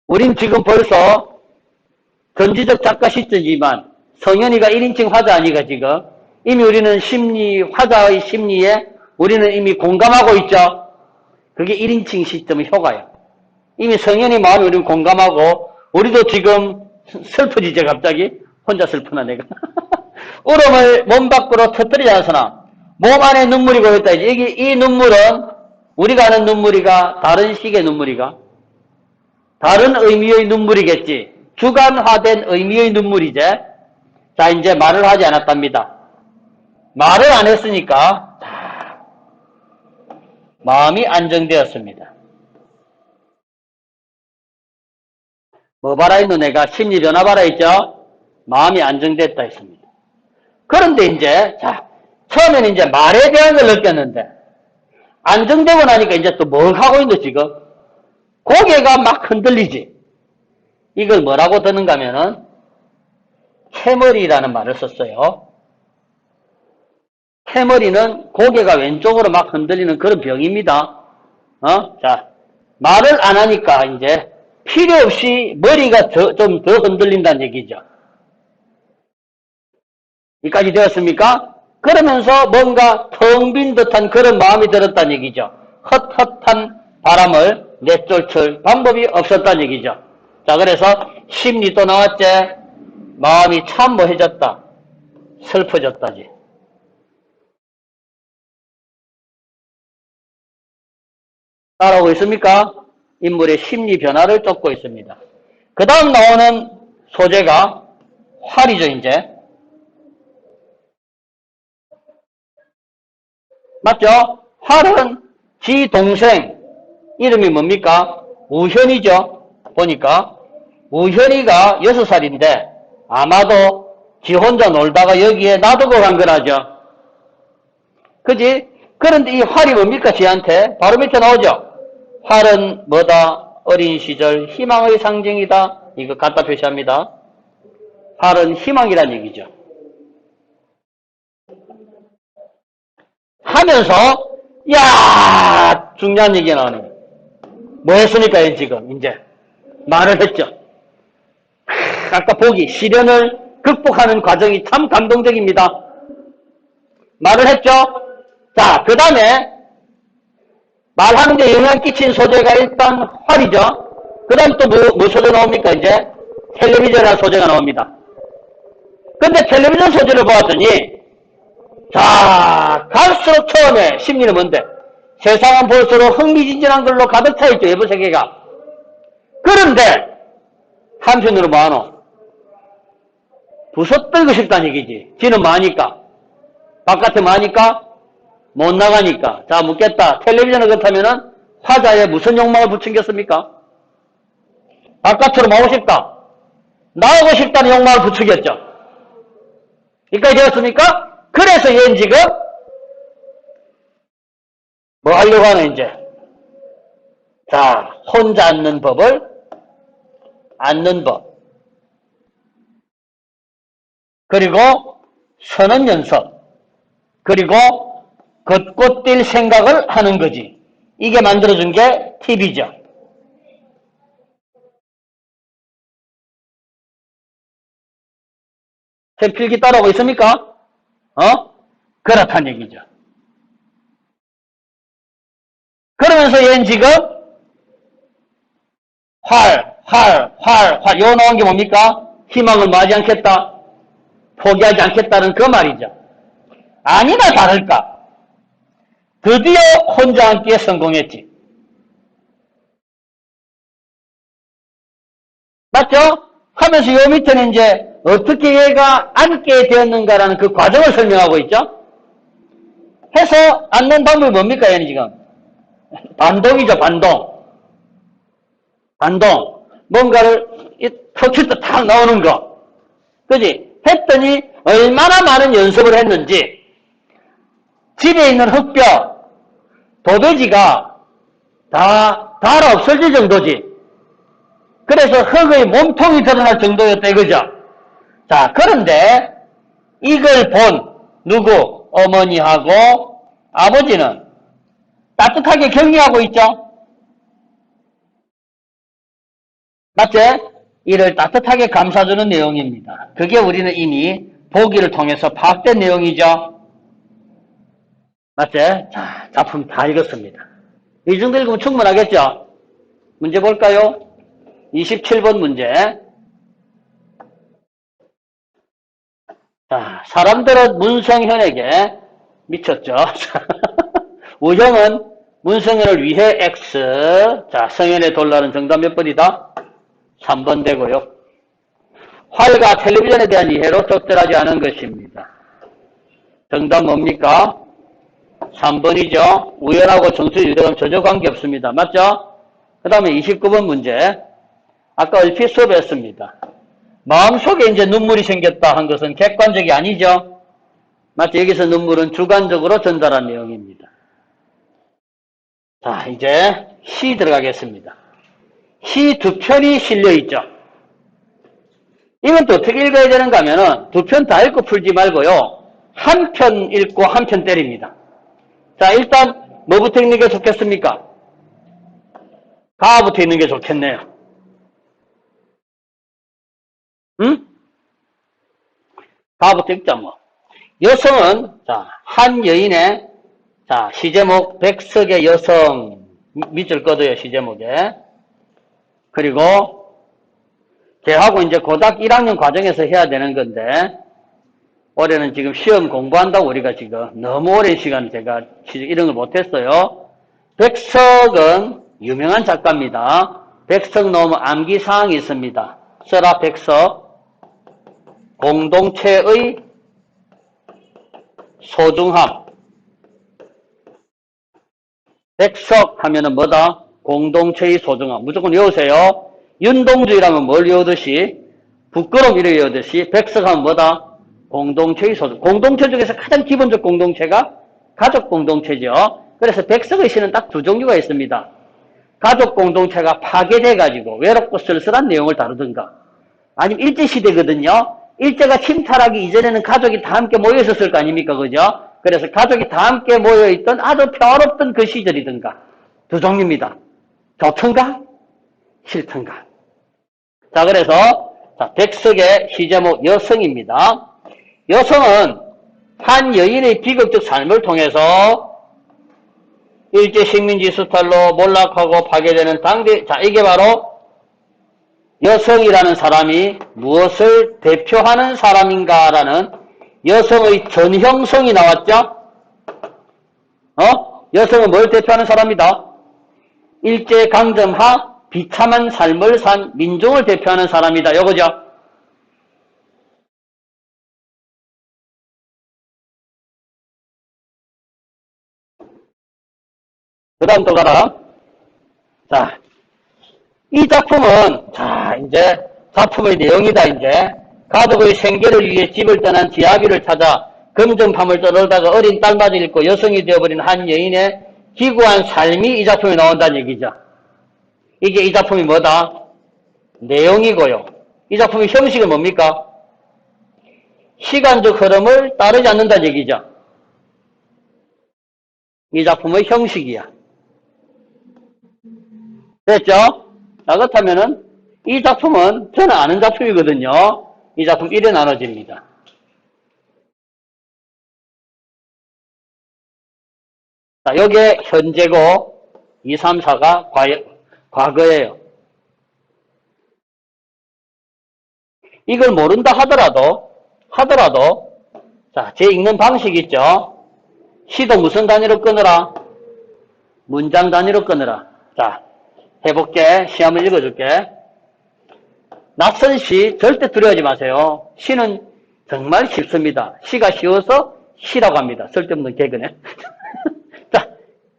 우린 지금 벌써 전지적 작가 시점이지만 성현이가 1인칭 화자 아니가 지금 이미 우리는 화자의 심리에 우리는 이미 공감하고 있죠. 그게 1인칭 시점의 효과야. 이미 성현이 마음에 우리는 공감하고 우리도 지금 슬프지죠 갑자기. 혼자 슬프나 내가. 울음을 몸 밖으로 터뜨리지 않으나 몸 안에 눈물이 고였다. 이 눈물은 우리가 아는 눈물이가 다른 식의 눈물이가 다른 의미의 눈물이겠지. 주관화된 의미의 눈물이지. 자, 이제 말을 하지 않았답니다. 말을 안 했으니까 마음이 안정되었습니다. 뭐 봐라 했노 내가 심리 변화 봐라 했죠. 마음이 안정됐다 했습니다. 그런데 이제 처음에는 이제 말에 대한 걸 느꼈는데 안정되고 나니까 이제 또 뭐 하고 있노 지금? 고개가 막 흔들리지. 이걸 뭐라고 듣는가 하면은 캐머리라는 말을 썼어요. 캐머리는 고개가 왼쪽으로 막 흔들리는 그런 병입니다. 자, 말을 안 하니까 이제 필요 없이 머리가 좀 더 흔들린다는 얘기죠. 여기까지 되었습니까? 그러면서 뭔가 텅 빈 듯한 그런 마음이 들었다는 얘기죠. 헛헛한 바람을 내쫓을 방법이 없었다는 얘기죠. 자, 그래서 심리 또 나왔지. 마음이 참 뭐해졌다. 슬퍼졌다지. 따라오고 있습니까? 인물의 심리 변화를 쫓고 있습니다. 그 다음 나오는 소재가 활이죠, 이제. 맞죠? 활은 지 동생, 이름이 뭡니까? 우현이죠. 보니까. 우현이가 6살인데, 아마도 지 혼자 놀다가 여기에 놔두고 간 거라죠. 그지? 그런데 이 활이 뭡니까, 지한테? 바로 밑에 나오죠? 활은 뭐다? 어린 시절 희망의 상징이다. 이거 갖다 표시합니다. 활은 희망이란 얘기죠. 하면서 야 중요한 얘기가 나오는 거예요. 뭐 했으니까 지금 이제 말을 했죠. 아까 보기 시련을 극복하는 과정이 참 감동적입니다. 말을 했죠. 자, 그 다음에 말하는 데 영향 끼친 소재가 일단 활이죠. 그 다음 또 뭐 소재 나옵니까? 이제 텔레비전이라는 소재가 나옵니다. 근데 텔레비전 소재를 보았더니 자, 갈수록 처음에 심리는 뭔데? 세상은 볼수록 흥미진진한 걸로 가득 차있죠, 외부 세계가. 그런데 한편으로 뭐하노? 부서 떨고 싶다는 얘기지. 지는 뭐하니까? 바깥에 뭐하니까? 못 나가니까. 자, 묻겠다. 텔레비전을 그렇다면은 화자에 무슨 욕망을 부추겼습니까? 바깥으로 나오고 싶다. 나오고 싶다는 욕망을 부추겼죠. 여기까지 되었습니까? 그래서 얘는 지금 뭐 하려고 하는 이제 자, 혼자 앉는 법을 앉는 법 그리고 서는 연습 그리고 걷고 뛸 생각을 하는 거지. 이게 만들어준 게 팁이죠. 쌤 필기 따라오고 있습니까? 그렇다는 얘기죠. 그러면서 얘는 지금 요 나온 게 뭡니까? 희망을 뭐하지 않겠다? 포기하지 않겠다는 그 말이죠. 아니나 다를까? 드디어 혼자 앉기에 성공했지. 맞죠? 하면서 요 밑에는 이제 어떻게 얘가 앉게 되었는가라는 그 과정을 설명하고 있죠? 해서 앉는 방법이 뭡니까, 얘는 지금? 반동이죠, 반동. 반동. 뭔가를 터칠 때 탁 나오는 거. 그지? 했더니 얼마나 많은 연습을 했는지 집에 있는 흙뼈, 도배지가 다 달아 없어질 정도지. 그래서 흙의 몸통이 드러날 정도였다 이거죠. 자, 그런데 이걸 본 누구? 어머니하고 아버지는 따뜻하게 격려하고 있죠. 맞지? 이를 따뜻하게 감싸주는 내용입니다. 그게 우리는 이미 보기를 통해서 파악된 내용이죠. 맞지? 자, 작품 다 읽었습니다. 이 정도 읽으면 충분하겠죠? 문제 볼까요? 27번 문제. 자, 사람들은 문성현에게 미쳤죠? 우형은 문성현을 위해 X. 자, 성현의 돌라는 정답 몇 번이다? 3번 되고요. 활과 텔레비전에 대한 이해로 적절하지 않은 것입니다. 정답 뭡니까? 3번이죠. 우연하고 정수 유대감 전혀 관계없습니다. 맞죠? 그 다음에 29번 문제. 아까 얼핏 수업했습니다. 마음속에 이제 눈물이 생겼다 한 것은 객관적이 아니죠. 맞죠? 여기서 눈물은 주관적으로 전달한 내용입니다. 자, 이제 시 들어가겠습니다. 시 두 편이 실려있죠. 이건 또 어떻게 읽어야 되는가 하면은 두 편 다 읽고 풀지 말고요. 한 편 읽고 한 편 때립니다. 자, 일단 뭐부터 읽는 게 좋겠습니까? 가부터 읽는 게 좋겠네요. 응? 가부터 읽자 뭐. 여성은 자, 한 여인의 자, 시제목 백석의 여성 밑줄 꺼둬요, 시제목에. 그리고 걔하고 이제 고등학교 1학년 과정에서 해야 되는 건데 올해는 지금 시험 공부한다고 우리가 지금 너무 오랜 시간 제가 이런 걸 못했어요. 백석은 유명한 작가입니다. 백석 너무 암기사항이 있습니다. 써라 백석. 공동체의 소중함. 백석 하면은 뭐다? 공동체의 소중함. 무조건 외우세요. 윤동주의라면 뭘 외우듯이 부끄러움 이를 외우듯이 백석하면 뭐다? 공동체의 소중. 공동체 중에서 가장 기본적 공동체가 가족 공동체죠. 그래서 백석의 시는 딱 두 종류가 있습니다. 가족 공동체가 파괴돼가지고 외롭고 쓸쓸한 내용을 다루든가 아니면 일제시대거든요. 일제가 침탈하기 이전에는 가족이 다 함께 모여 있었을 거 아닙니까? 그죠? 그래서 가족이 다 함께 모여있던 아주 평화롭던 그 시절이든가 두 종류입니다. 좋던가 싫던가. 자, 그래서 자, 백석의 시제목 여성입니다. 여성은 한 여인의 비극적 삶을 통해서 일제 식민지 수탈로 몰락하고 파괴되는 당대, 자, 이게 바로 여성이라는 사람이 무엇을 대표하는 사람인가라는 여성의 전형성이 나왔죠? 여성은 뭘 대표하는 사람이다? 일제강점하 비참한 삶을 산 민중을 대표하는 사람이다. 요거죠? 그 다음 또 가라. 자, 이 작품은, 자, 이제 작품의 내용이다, 이제. 가족의 생계를 위해 집을 떠난 지아비를 찾아 금전팜을 떠돌다가 어린 딸마저 잃고 여성이 되어버린 한 여인의 기구한 삶이 이 작품에 나온다는 얘기죠. 이게 이 작품이 뭐다? 내용이고요. 이 작품의 형식은 뭡니까? 시간적 흐름을 따르지 않는다는 얘기죠. 이 작품의 형식이야. 됐죠? 자, 그렇다면은 이 작품은 저는 아는 작품이거든요. 이 작품 1에 나눠집니다. 자, 요게 현재고 2, 3, 4가 과거예요. 이걸 모른다 하더라도 자, 제 읽는 방식 있죠? 시도 무슨 단위로 끊으라? 문장 단위로 끊으라. 자, 해볼게. 시험을 읽어줄게. 낯선 시 절대 두려워하지 마세요. 시는 정말 쉽습니다. 시가 쉬워서 시라고 합니다. 쓸데없는 개그네. 자,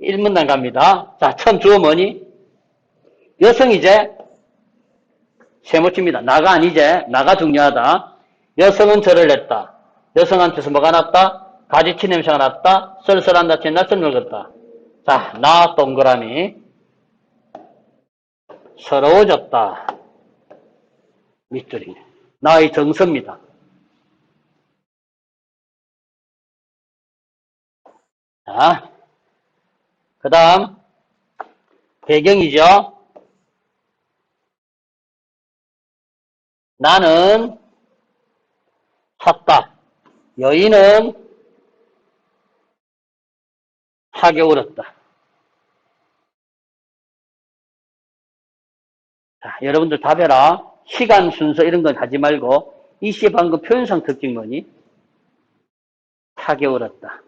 1문단 갑니다. 자, 처음 주어 뭐니? 여성이제 세모칩니다. 나가 아니제. 나가 중요하다. 여성은 절을 했다. 여성한테서 뭐가 났다? 가지치 냄새가 났다. 썰썰한 다친 낯선 늙었다. 자, 나 동그라미. 서러워졌다. 밑줄이네. 나의 정서입니다. 자, 그 다음 배경이죠. 나는 샀다. 여인은 하게 울었다. 자, 여러분들 답해라. 시간 순서 이런 건 하지 말고 이 시의 방금 표현상 특징 뭐니? 하게 울었다.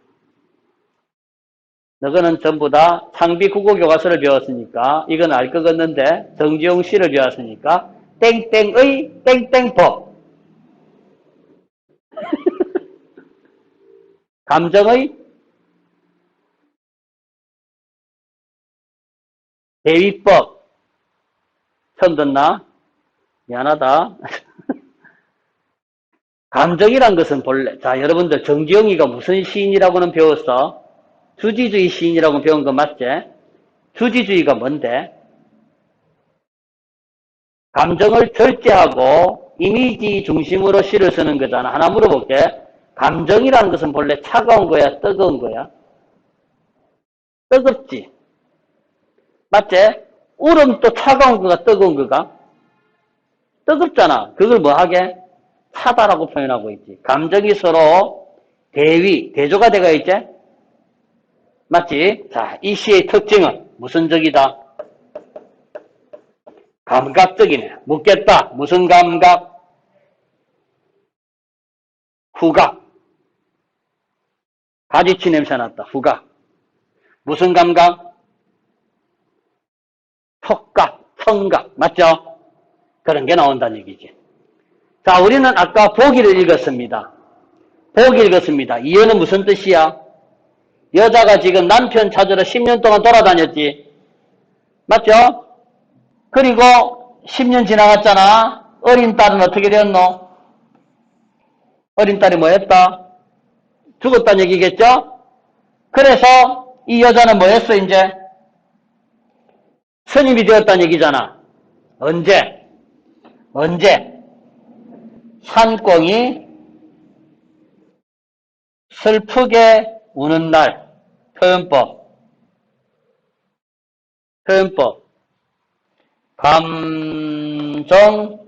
너거는 전부 다 창비 국어교과서를 배웠으니까 이건 알 것 같는데 정지용 씨를 배웠으니까 땡땡의 땡땡법. 감정의 대위법. 처음 듣나? 미안하다. 감정이란 것은 본래, 자, 여러분들 정지영이가 무슨 시인이라고는 배웠어? 주지주의 시인이라고 배운 거 맞지? 주지주의가 뭔데? 감정을 절제하고 이미지 중심으로 시를 쓰는 거잖아. 하나 물어볼게. 감정이라는 것은 본래 차가운 거야? 뜨거운 거야? 뜨겁지? 맞지? 울음도 차가운 거가 뜨거운 거가? 뜨겁잖아. 그걸 뭐 하게? 차다라고 표현하고 있지. 감정이 서로 대조가 되어 있지? 맞지? 자, 이 시의 특징은 무슨 적이다? 감각적이네. 묻겠다. 무슨 감각? 후각. 가지치 냄새 났다. 후각. 무슨 감각? 촉각, 청각. 맞죠? 그런 게 나온다는 얘기지. 자, 우리는 아까 보기를 읽었습니다. 보기 읽었습니다. 이어는 무슨 뜻이야? 여자가 지금 남편 찾으러 10년 동안 돌아다녔지. 맞죠? 그리고 10년 지나갔잖아. 어린 딸은 어떻게 되었노? 어린 딸이 뭐 했다? 죽었다는 얘기겠죠? 그래서 이 여자는 뭐 했어, 이제? 스님이 되었다는 얘기잖아. 언제? 산꿩이 슬프게 우는 날. 표현법. 감정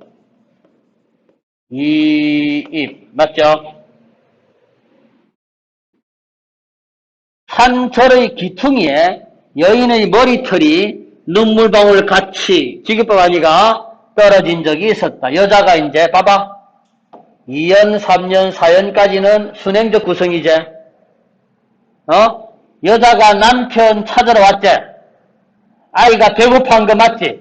이입. 맞죠? 한 절의 기퉁이에 여인의 머리털이 눈물방울 같이 지기법 아니가 떨어진 적이 있었다. 여자가 이제 봐봐. 2년, 3년, 4년까지는 순행적 구성이제. 여자가 남편 찾으러 왔지. 아이가 배고파한 거 맞지?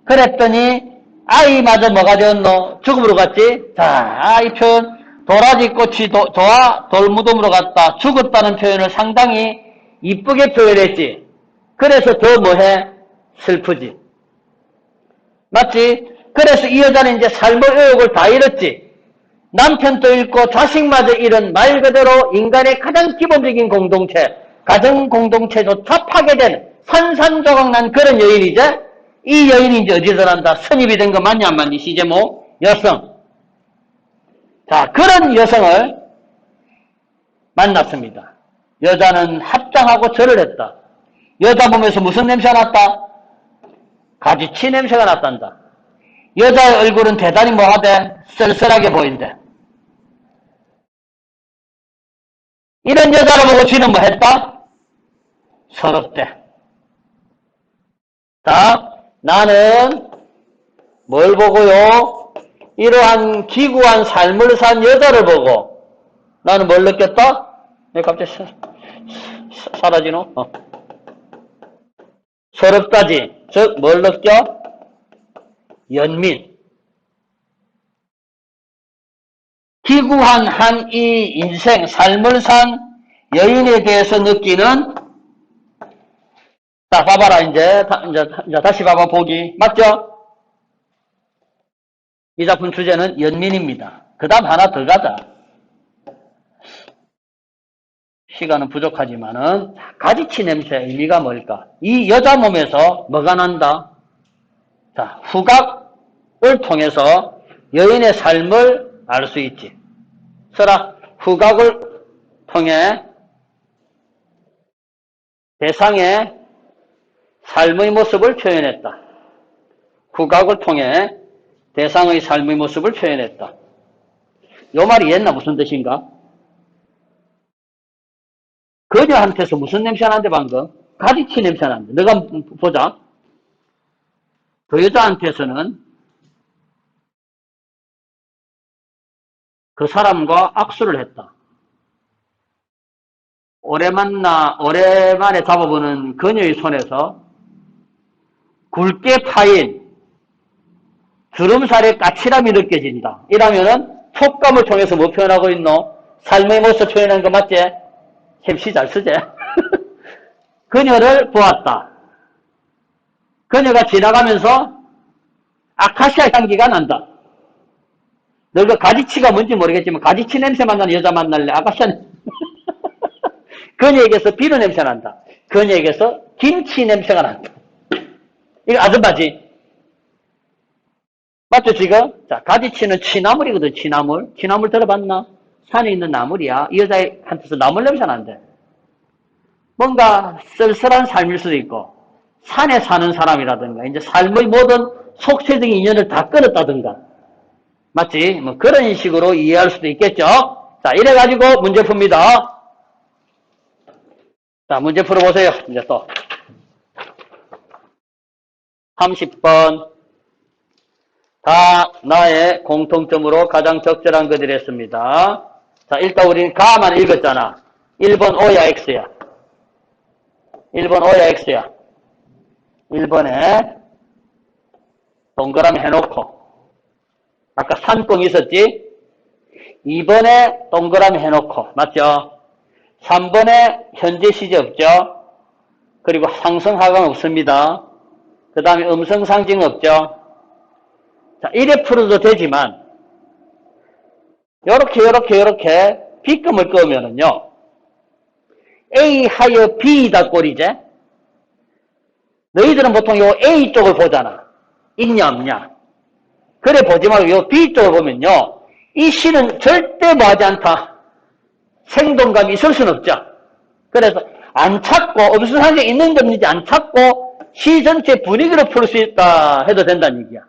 그랬더니 아이마저 뭐가 되었노? 죽음으로 갔지? 자, 이 표현 도라지꽃이 돌무덤으로 갔다. 죽었다는 표현을 상당히 이쁘게 표현했지. 그래서 더 뭐해? 슬프지. 맞지? 그래서 이 여자는 이제 삶의 의욕을 다 잃었지. 남편도 잃고 자식마저 잃은 말 그대로 인간의 가장 기본적인 공동체, 가정 공동체조차 파괴된 산산조각난 그런 여인이제. 이 여인이 이제 어디서 난다? 선입이 된 거 맞냐 안 맞니? 시제모 여성. 자, 그런 여성을 만났습니다. 여자는 합장하고 절을 했다. 여자 보면서 무슨 냄새가 났다? 가지치 냄새가 났단다. 여자의 얼굴은 대단히 뭐하대? 쓸쓸하게 보인대. 이런 여자를 보고 쥐는 뭐 했다? 서럽대. 자, 나는 뭘 보고요? 이러한 기구한 삶을 산 여자를 보고 나는 뭘 느꼈다? 왜 갑자기 사라지노? 서럽다지. 즉, 뭘 느껴? 연민. 기구한 한 이 인생, 삶을 산 여인에 대해서 느끼는, 자, 봐봐라, 이제 다시 봐봐, 보기. 맞죠? 이 작품 주제는 연민입니다. 그 다음 하나 더 가자. 시간은 부족하지만은, 가지치 냄새의 의미가 뭘까? 이 여자 몸에서 뭐가 난다? 자, 후각을 통해서 여인의 삶을 알 수 있지. 서라, 후각을 통해 대상의 삶의 모습을 표현했다. 후각을 통해 대상의 삶의 모습을 표현했다. 요 말이 옛날 무슨 뜻인가? 그녀한테서 무슨 냄새가 나는데 방금? 가지치 냄새가 나는데. 너가 보자. 그 여자한테서는 그 사람과 악수를 했다. 오랜만에 잡아보는 그녀의 손에서 굵게 파인 주름살의 까칠함이 느껴진다. 이러면은 촉감을 통해서 뭐 표현하고 있노? 삶의 모습 표현하는 거 맞지? 햄씨 잘 쓰지? 그녀를 보았다. 그녀가 지나가면서 아카시아 향기가 난다. 너가 가지치가 뭔지 모르겠지만 가지치 냄새만 나는 여자 만날래? 아카시아 냄새. 그녀에게서 비누 냄새 난다. 그녀에게서 김치 냄새가 난다. 이거 아줌마지? 맞죠, 지금? 자, 가지치는 취나물이거든, 취나물. 취나물 들어봤나? 산에 있는 나물이야. 이 여자한테서 나물 냄새 난대. 뭔가 쓸쓸한 삶일 수도 있고, 산에 사는 사람이라든가, 이제 삶의 모든 속세적인 인연을 다 끊었다든가. 맞지? 뭐 그런 식으로 이해할 수도 있겠죠? 자, 이래가지고 문제 풉니다. 자, 문제 풀어보세요. 이제 또. 30번. 다 나의 공통점으로 가장 적절한 것들이 했습니다. 자, 일단 우리는 가만 읽었잖아. 1번 O야 X야. 1번 O야 X야. 1번에 동그라미 해놓고 아까 산뻥 있었지? 2번에 동그라미 해놓고 맞죠? 3번에 현재 시제 없죠? 그리고 상성 하강 없습니다. 그 다음에 음성 상징 없죠? 자, 이래 풀어도 되지만 요렇게 B금을 끄면은요 A 하여 B다 꼴이지? 너희들은 보통 요 A 쪽을 보잖아. 있냐 없냐? 그래 보지 말고 요 B 쪽을 보면요 이 시는 절대 뭐하지 않다. 생동감이 있을 수는 없죠. 그래서 안 찾고 없은 상징 있는 게 없는지 안 찾고 시 전체 분위기로 풀 수 있다 해도 된다는 얘기야.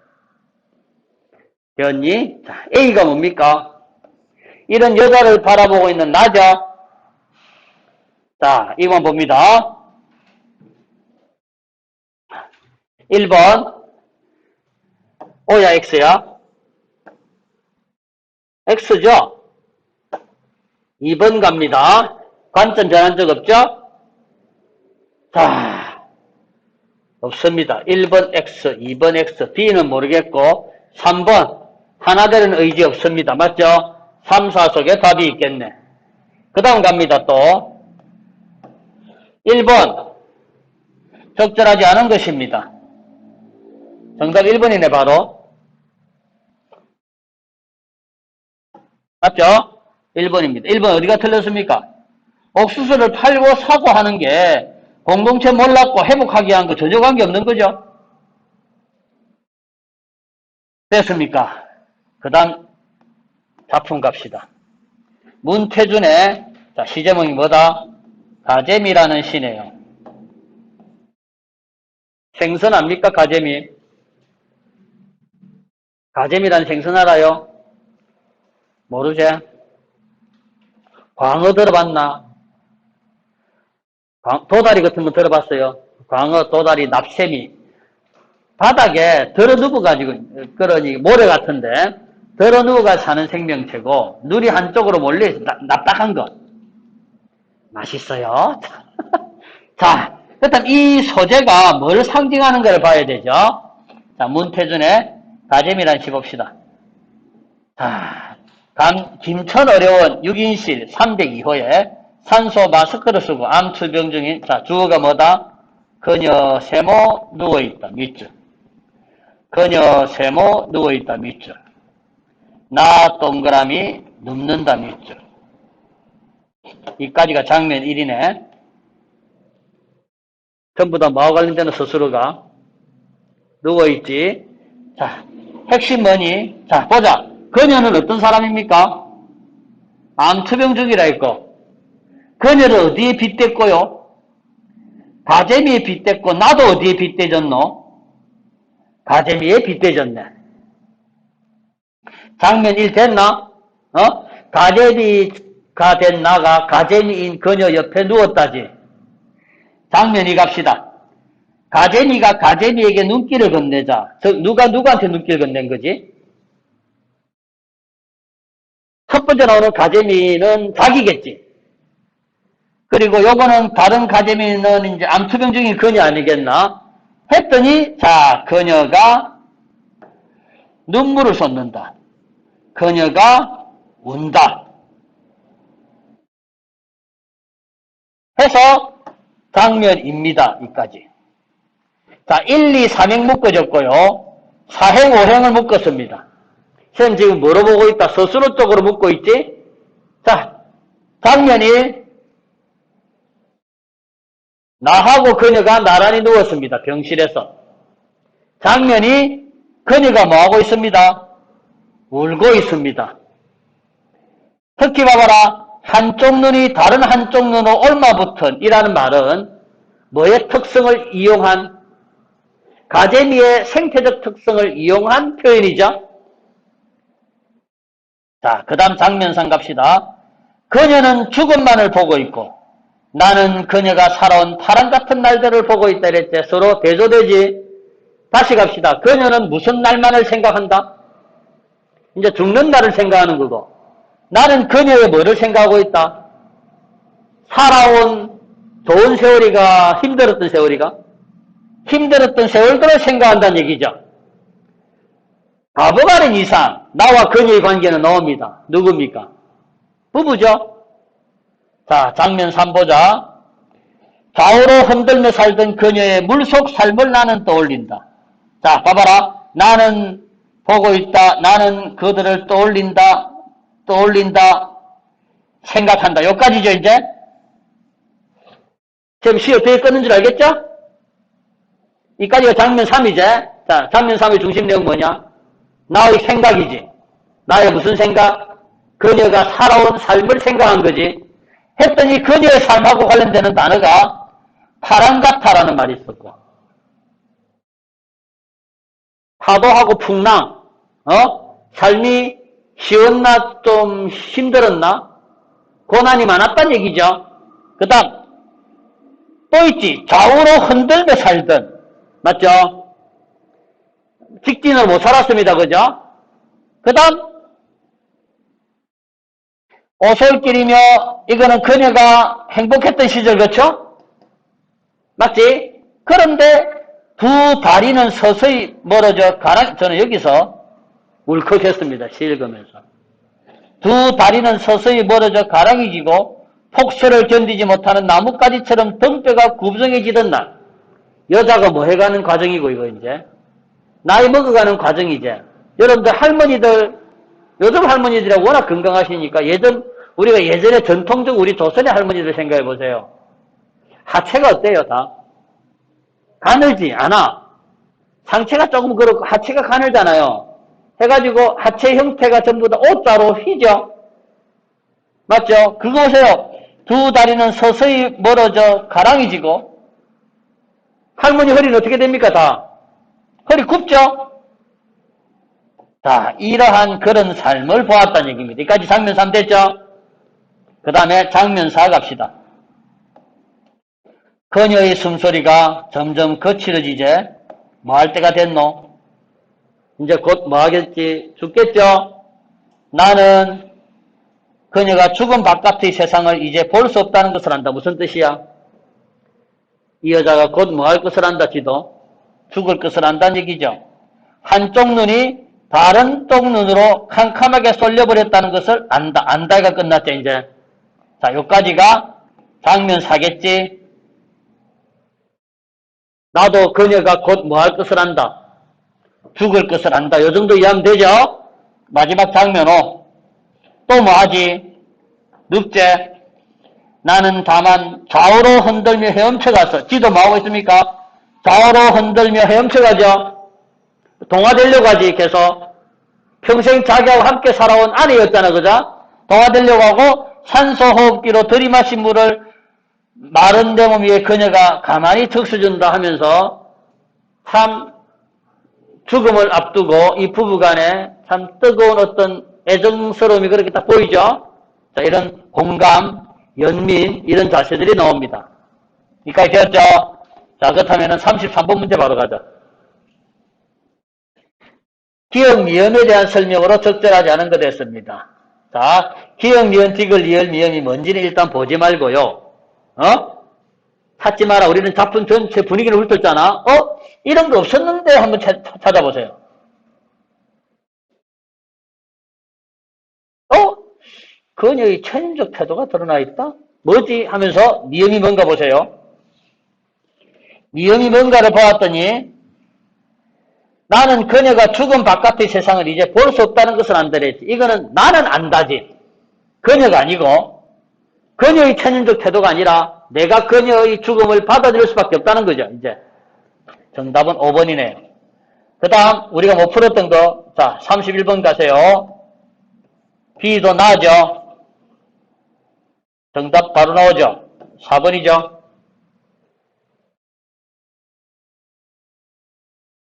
되었니? 자, A가 뭡니까? 이런 여자를 바라보고 있는 나죠. 자, 이번 봅니다. 1번 O야 X야? X죠? 2번 갑니다. 관점 변한 적 없죠? 자, 없습니다. 1번 X, 2번 X, B는 모르겠고 3번 하나 되는 의지 없습니다. 맞죠? 3, 4 속에 답이 있겠네. 그 다음 갑니다. 또 1번 적절하지 않은 것입니다. 정답 1번이네 바로. 맞죠? 1번입니다. 1번 어디가 틀렸습니까? 옥수수를 팔고 사고 하는 게 공동체 몰랐고 회복하기 위한 거 전혀 관계없는 거죠. 됐습니까? 그 다음 작품 갑시다. 문태준의 시제목이 뭐다? 가재미라는 시네요. 생선 압니까? 가재미. 가재미라는 생선 알아요? 모르지? 광어 들어봤나? 도다리 같은 거 들어봤어요? 광어, 도다리, 납새미. 바닥에 들어 누워가지고, 그러니 모래 같은데, 들어 누워가 사는 생명체고, 눈이 한쪽으로 몰려있어. 납작한 거. 맛있어요. 자, 그렇다면 이 소재가 뭘 상징하는 걸 봐야 되죠? 자, 문태준의 가재미란 시 봅시다. 자, 김천 어려운 6인실 302호에 산소 마스크를 쓰고 암투병 중인, 자, 주어가 뭐다? 그녀 세모 누워있다. 밑줄. 그녀 세모 누워있다. 밑줄. 나 동그라미 눕는다. 밑줄. 이까지가 장면 1이네. 전부 다 뭐와 관련되는 스스로가 누워있지. 자, 핵심 뭐니? 자, 보자. 그녀는 어떤 사람입니까? 암투병 중이라 했고, 그녀를 어디에 빗댔고요? 가재미에 빗댔고, 나도 어디에 빗대졌노? 가재미에 빗대졌네. 장면 1 됐나? 가재미가 된 나가 가재미인 그녀 옆에 누웠다지. 장면 2 갑시다. 가재미가 가재미에게 눈길을 건네자. 누가 누구한테 눈길을 건넨 거지? 첫 번째 나오는 가재미는 자기겠지. 그리고 요거는 다른 가재미는 이제 암투병 중인 그녀 아니겠나? 했더니, 자, 그녀가 눈물을 쏟는다. 그녀가 운다. 해서 장면입니다. 이까지. 자, 1, 2, 3행 묶어졌고요. 4행, 5행을 묶었습니다. 선생님 지금 뭐로 보고 있다? 스스로 쪽으로 묶고 있지? 자, 장면 1. 나하고 그녀가 나란히 누웠습니다. 병실에서. 장면 2. 그녀가 뭐하고 있습니다? 울고 있습니다. 특히 봐봐라. 한쪽 눈이 다른 한쪽 눈으로 옮아붙은 이라는 말은 뭐의 특성을 이용한, 가재미의 생태적 특성을 이용한 표현이죠. 자, 그 다음 장면 3 갑시다. 그녀는 죽음만을 보고 있고 나는 그녀가 살아온 파랑 같은 날들을 보고 있다 이럴 때 서로 대조되지. 다시 갑시다. 그녀는 무슨 날만을 생각한다? 이제 죽는 날을 생각하는 거고, 나는 그녀의 뭐를 생각하고 있다? 살아온 좋은 세월이가 힘들었던 세월이가? 힘들었던 세월들을 생각한다는 얘기죠. 바보가 아닌 이상 나와 그녀의 관계는 나옵니다. 누굽니까? 부부죠. 자, 장면 3 보자. 좌우로 흔들며 살던 그녀의 물속 삶을 나는 떠올린다. 자, 봐봐라. 나는 보고 있다. 나는 그들을 떠올린다. 생각한다. 여기까지죠, 이제? 지금 시 어떻게 끊는 줄 알겠죠? 이까지가 장면 3이제. 자, 장면 3의 중심 내용 뭐냐? 나의 생각이지. 나의 무슨 생각? 그녀가 살아온 삶을 생각한 거지. 했더니 그녀의 삶하고 관련되는 단어가 파랑같아라는 말이 있었고, 파도하고 풍랑, 삶이 쉬웠나 좀 힘들었나? 고난이 많았단 얘기죠. 그 다음 또 있지. 좌우로 흔들며 살던, 맞죠? 직진을 못 살았습니다. 그죠? 그 다음 오솔길이며, 이거는 그녀가 행복했던 시절, 그렇죠? 맞지? 그런데 두 다리는 서서히 멀어져 저는 여기서 울컥했습니다. 시 읽으면서. 두 다리는 서서히 멀어져 가랑이지고 폭설을 견디지 못하는 나뭇가지처럼 등뼈가 구부정해지던 날. 여자가 뭐 해가는 과정이고, 이거 이제 나이 먹어가는 과정이지. 여러분들 할머니들, 요즘 할머니들이 워낙 건강하시니까 우리가 예전에 전통적 우리 조선의 할머니들 생각해 보세요. 하체가 어때요, 다? 가늘지 않아. 상체가 조금 그렇고 하체가 가늘잖아요. 해가지고 하체 형태가 전부 다 O자로 휘죠. 맞죠? 그거 보세요. 두 다리는 서서히 멀어져 가랑이지고, 할머니 허리는 어떻게 됩니까, 다? 허리 굽죠? 자, 이러한 그런 삶을 보았다는 얘기입니다. 여기까지 장면 3 됐죠? 그 다음에 장면 4 갑시다. 그녀의 숨소리가 점점 거칠어지제 뭐 할 때가 됐노? 이제 곧 뭐 하겠지? 죽겠죠? 나는 그녀가 죽음 바깥의 세상을 이제 볼 수 없다는 것을 안다. 무슨 뜻이야? 이 여자가 곧 뭐 할 것을 안다, 지도? 죽을 것을 안다는 얘기죠. 한쪽 눈이 다른 쪽 눈으로 캄캄하게 쏠려버렸다는 것을 안다. 안다가 끝났죠, 이제. 자, 요까지가 장면 4겠지? 나도 그녀가 곧 뭐 할 것을 안다. 죽을 것을 안다. 요 정도 이해하면 되죠? 마지막 장면 5. 또 뭐 하지? 6제. 나는 다만 좌우로 흔들며 헤엄쳐가서, 지도 뭐 하고 있습니까? 좌우로 흔들며 헤엄쳐가죠. 동화되려고 하지, 계속. 평생 자기하고 함께 살아온 아내였잖아, 그죠? 동화되려고 하고 산소호흡기로 들이마신 물을 마른 대몸 위에 그녀가 가만히 적셔준다 하면서 참 죽음을 앞두고 이 부부간에 참 뜨거운 어떤 애정스러움이 그렇게 딱 보이죠? 자, 이런 공감, 연민, 이런 자세들이 나옵니다. 여기까지 되었죠? 자, 그렇다면 33번 문제 바로 가자. 기역, 미음에 대한 설명으로 적절하지 않은 것 됐습니다. 자, 기역, 미음, 디귿, 리을, 미음이 뭔지는 일단 보지 말고요. 찾지 마라. 우리는 작품 전체 분위기를 훑었잖아. 이런 거 없었는데 한번 찾아보세요. 그녀의 천인적 태도가 드러나 있다? 뭐지? 하면서 미음이 뭔가 보세요. 미음이 뭔가를 보았더니 나는 그녀가 죽음 바깥의 세상을 이제 볼 수 없다는 것을 안다랬지. 이거는 나는 안다지. 그녀가 아니고 그녀의 천인적 태도가 아니라 내가 그녀의 죽음을 받아들일 수밖에 없다는 거죠. 이제 정답은 5번이네요. 그 다음 우리가 못 풀었던 거, 자 31번 가세요. B도 나죠. 정답 바로 나오죠. 4번이죠.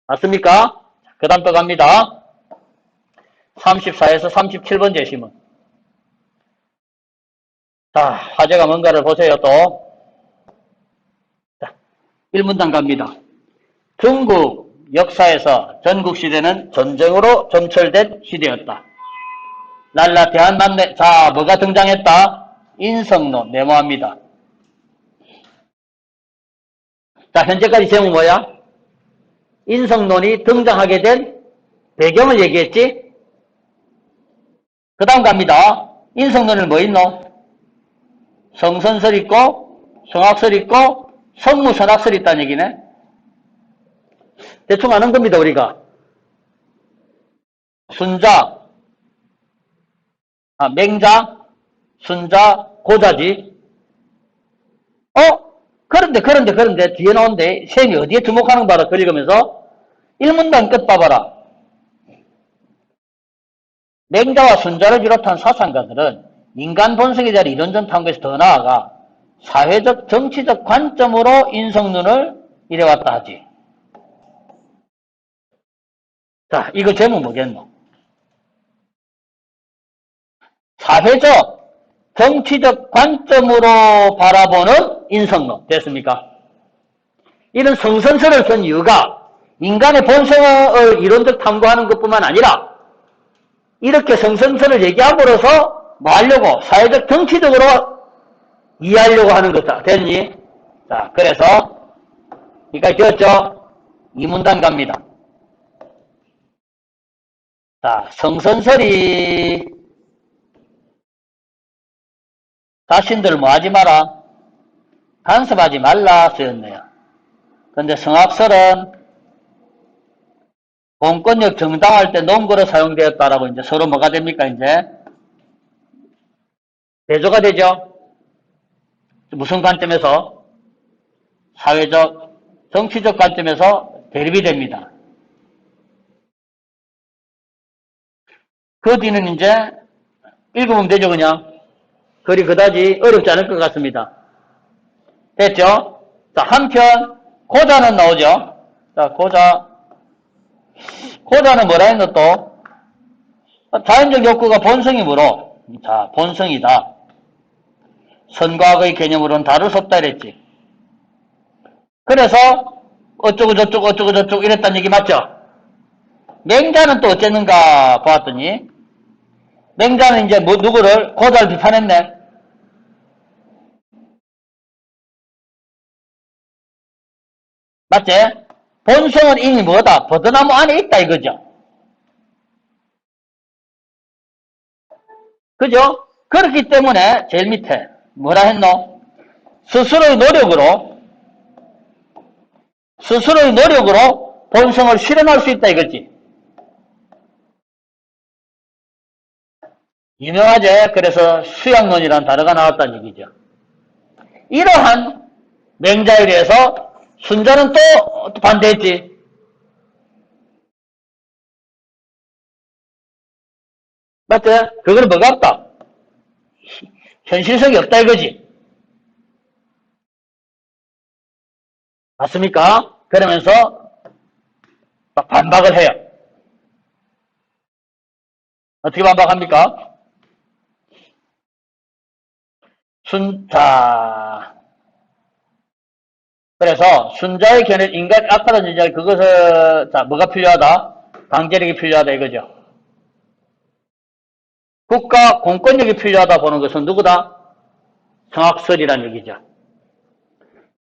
맞습니까? 그 다음 또 갑니다. 34에서 37번 제시문. 자, 화제가 뭔가를 보세요, 또. 자, 1문단 갑니다. 중국 역사에서 전국시대는 전쟁으로 점철된 시대였다. 랄라 대한만래. 자, 뭐가 등장했다? 인성론, 네모합니다. 자, 현재까지 제목 뭐야? 인성론이 등장하게 된 배경을 얘기했지? 그 다음 갑니다. 인성론을 뭐 있노? 성선설 있고, 성악설 있고, 성무선악설이 있다는 얘기네. 대충 아는 겁니다, 우리가. 순자, 맹자, 순자, 고자지. 그런데, 뒤에 나온데, 셈이 어디에 주목하는 거 봐라, 글 읽으면서. 1문단 끝 봐봐라. 맹자와 순자를 비롯한 사상가들은 인간 본성에 대한 이론적 탐구에서 더 나아가 사회적, 정치적 관점으로 인성론을 이래왔다 하지. 자, 이거 제목 뭐겠노? 사회적, 정치적 관점으로 바라보는 인성론. 됐습니까? 이런 성선설을 쓴 이유가 인간의 본성을 이론적 탐구하는 것뿐만 아니라 이렇게 성선설을 얘기함으로써 뭐 하려고? 사회적, 정치적으로 이해하려고 하는 거다. 됐니? 자, 그래서 여기까지 되었죠? 2문단 갑니다. 자, 성선설이 자신들 뭐 하지 마라? 간섭하지 말라 쓰였네요. 그런데 성악설은 공권력 정당할 때 논거로 사용되었다라고 이제 서로 뭐가 됩니까, 이제? 대조가 되죠? 무슨 관점에서? 사회적, 정치적 관점에서 대립이 됩니다. 그 뒤는 이제 읽으면 되죠, 그냥? 글이 그다지 어렵지 않을 것 같습니다. 됐죠? 자, 한편 고자는 나오죠? 자, 고자는 뭐라 했노 또? 자연적 욕구가 본성이 뭐로? 자, 본성이다. 선과학의 개념으로는 다룰 수 없다 이랬지. 그래서 어쩌고 저쩌고 어쩌고 저쩌고 이랬다는 얘기 맞죠? 맹자는 또 어쨌는가 보았더니 맹자는 이제 뭐 누구를 고자를 비판했네. 맞지? 본성은 이미 뭐다? 버드나무 안에 있다 이거죠. 그죠? 그렇기 때문에 제일 밑에 뭐라 했노? 스스로의 노력으로 본성을 실현할 수 있다 이거지. 유명하지? 그래서 수양론이라는 단어가 나왔다는 얘기죠. 이러한 맹자에 대해서 순자는 또 반대했지. 맞지? 그거는 뭐가 없다? 현실성이 없다 이거지. 맞습니까? 그러면서 반박을 해요. 어떻게 반박합니까? 그래서 순자의 견해, 인간 악하다는 존재, 그것을, 뭐가 필요하다? 강제력이 필요하다 이거죠. 국가 공권력이 필요하다 보는 것은 누구다? 성악설이란 얘기죠.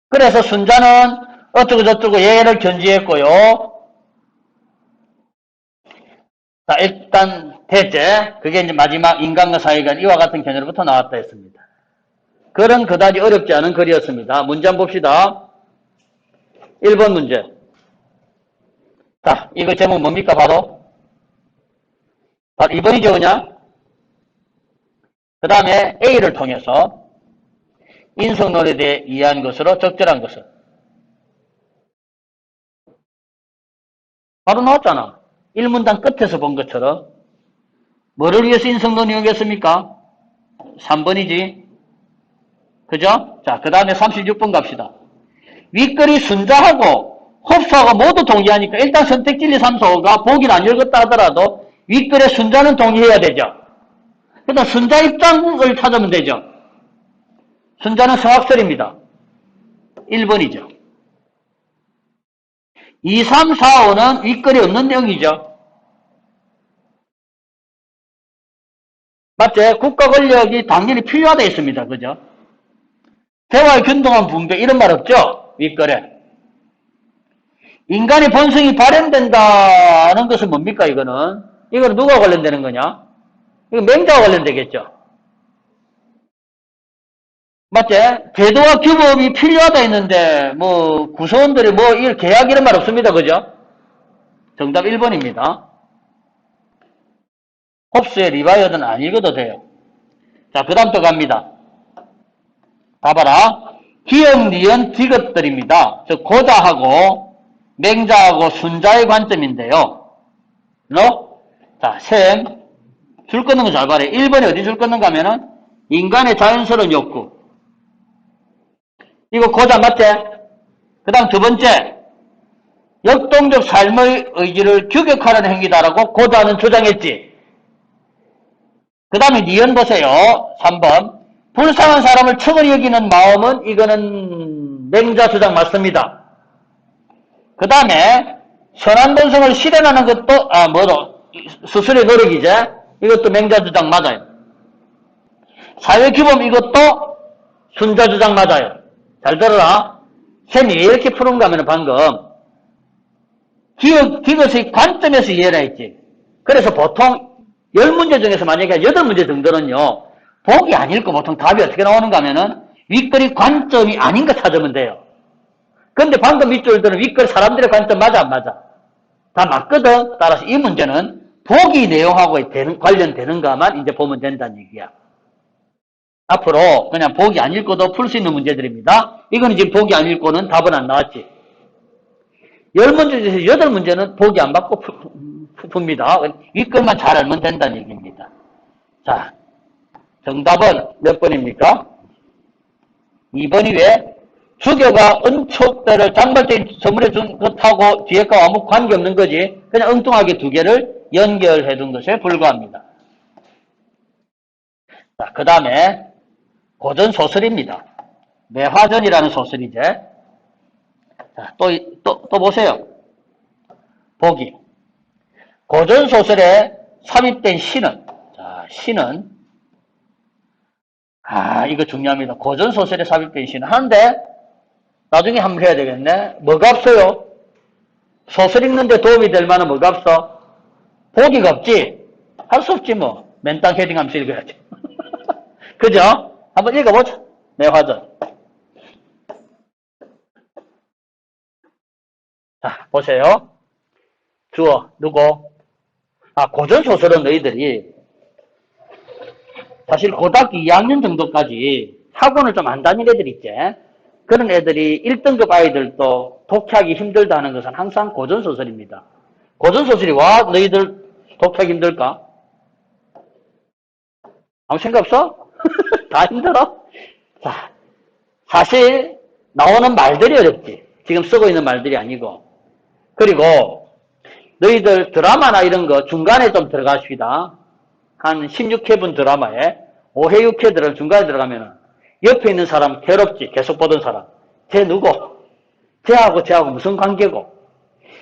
그래서 순자는 어쩌고 저쩌고 예를 견지했고요. 자, 일단 대체 그게 이제 마지막 인간과 사회가 이와 같은 견해로부터 나왔다 했습니다. 글은 그다지 어렵지 않은 글이었습니다. 문제 한번 봅시다. 1번 문제. 자, 이거 제목 뭡니까 바로? 바로 2번이죠 그냥? 그 다음에 A를 통해서 인성론에 대해 이해한 것으로 적절한 것은 바로 나왔잖아. 1문단 끝에서 본 것처럼 뭐를 위해서 인성론을 이용했습니까? 3번이지. 그죠? 자, 그 다음에 36번 갑시다. 윗글이 순자하고 흡수하고 모두 동의하니까 일단 선택진리 3, 4, 5가 보기를 안 읽었다 하더라도 윗글의 순자는 동의해야 되죠. 일단 순자 입장을 찾으면 되죠. 순자는 성악설입니다. 1번이죠. 2, 3, 4, 5는 윗글이 없는 내용이죠. 맞죠? 국가 권력이 당연히 필요하다 했습니다. 그죠? 대화의 균등한 분배 이런 말 없죠? 윗글에. 인간의 본성이 발현된다는 것은 뭡니까 이거는? 이거는 누가 관련되는 거냐? 이거 맹자와 관련되겠죠. 맞지? 제도와 규범이 필요하다 했는데 뭐 구성원들이 뭐 계약 이런 말 없습니다. 그죠? 정답 1번입니다. 홉스의 리바이어는 안 읽어도 돼요. 자, 그 다음 또 갑니다. 봐봐라. 기역, 니은, 디귿들입니다. 즉 고자하고 맹자하고 순자의 관점인데요. 너? 자, 셈. 줄 끊는 거 잘 봐라. 1번에 어디 줄 끊는가 하면은 인간의 자연스러운 욕구. 이거 고자 맞지? 그 다음 두 번째. 역동적 삶의 의지를 규격하는 행위다라고 고자는 주장했지. 그 다음에 니은 보세요. 3번. 불쌍한 사람을 척을 여기는 마음은 이거는 맹자 주장 맞습니다. 그 다음에 선한 본성을 실현하는 것도 스스로의 노력이죠. 이것도 맹자 주장 맞아요. 사회규범 이것도 순자 주장 맞아요. 잘 들어라. 쌤이 왜 이렇게 푸는가 하면 방금 기것의 관점에서 이해를 했지. 그래서 보통 10문제 중에서 만약에 8문제 정도는요. 복이 안 읽고 보통 답이 어떻게 나오는가 하면은 윗글이 관점이 아닌 거 찾으면 돼요. 근데 방금 밑줄들은 윗글 사람들의 관점 맞아 안 맞아? 다 맞거든. 따라서 이 문제는 복이 내용하고 관련되는가만 이제 보면 된다는 얘기야. 앞으로 그냥 복이 안 읽고도 풀 수 있는 문제들입니다. 이거는 지금 복이 안 읽고는 답은 안 나왔지. 10문제 중에서 8문제는 복이 안 받고 풉니다. 윗글만 잘 알면 된다는 얘기입니다. 자, 정답은 몇 번입니까? 2번이 왜? 주교가 은촉대를 장발대에 선물해 준 것하고 뒤에 거 아무 관계없는 거지. 그냥 엉뚱하게 두 개를 연결해 둔 것에 불과합니다. 자, 그 다음에 고전 소설입니다. 매화전이라는 소설이제. 자, 또 보세요. 보기. 고전소설에 삽입된 시는, 자, 시는, 이거 중요합니다. 고전소설에 삽입된 시는. 하는데, 나중에 한번 해야 되겠네. 뭐가 없어요? 소설 읽는데 도움이 될 만한 뭐가 없어? 보기가 없지? 할 수 없지, 뭐. 맨땅 헤딩하면서 읽어야지. 그죠? 한번 읽어보자. 매화전. 자, 보세요. 주어, 누구? 고전소설은 너희들이 사실 고등학교 2학년 정도까지 학원을 좀 안 다닌 애들 있지? 그런 애들이 1등급 아이들도 독해하기 힘들다 하는 것은 항상 고전소설입니다. 고전소설이 와, 너희들 독해하기 힘들까? 아무 생각 없어? 다 힘들어? 자, 사실 나오는 말들이 어렵지. 지금 쓰고 있는 말들이 아니고. 그리고 너희들 드라마나 이런 거 중간에 좀 들어가십시다. 한 16회분 드라마에 5회, 6회들은 중간에 들어가면은 옆에 있는 사람 괴롭지. 계속 보던 사람. 쟤 누구? 쟤하고 무슨 관계고?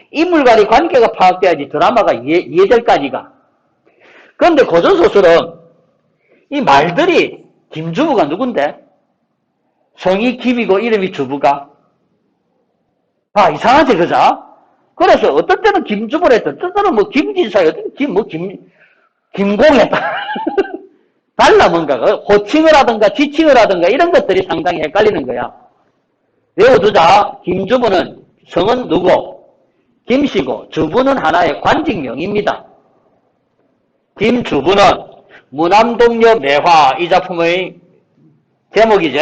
인물간의 관계가 파악돼야지 드라마가 이해될 거 아니가. 그런데 고전소설은 이 말들이 김주부가 누군데? 성이 김이고 이름이 주부가. 이상하지, 그죠? 그래서 어떨 때는 김주부를 했다. 어떨 때는 뭐 김지사야. 어떨 때는 김공했다. 달라, 뭔가가. 호칭을 하든가 지칭을 하든가 이런 것들이 상당히 헷갈리는 거야. 외워두자. 김주부는 성은 누구? 김씨고 주부는 하나의 관직명입니다. 김주부는 무남동녀 매화 이 작품의 제목이지.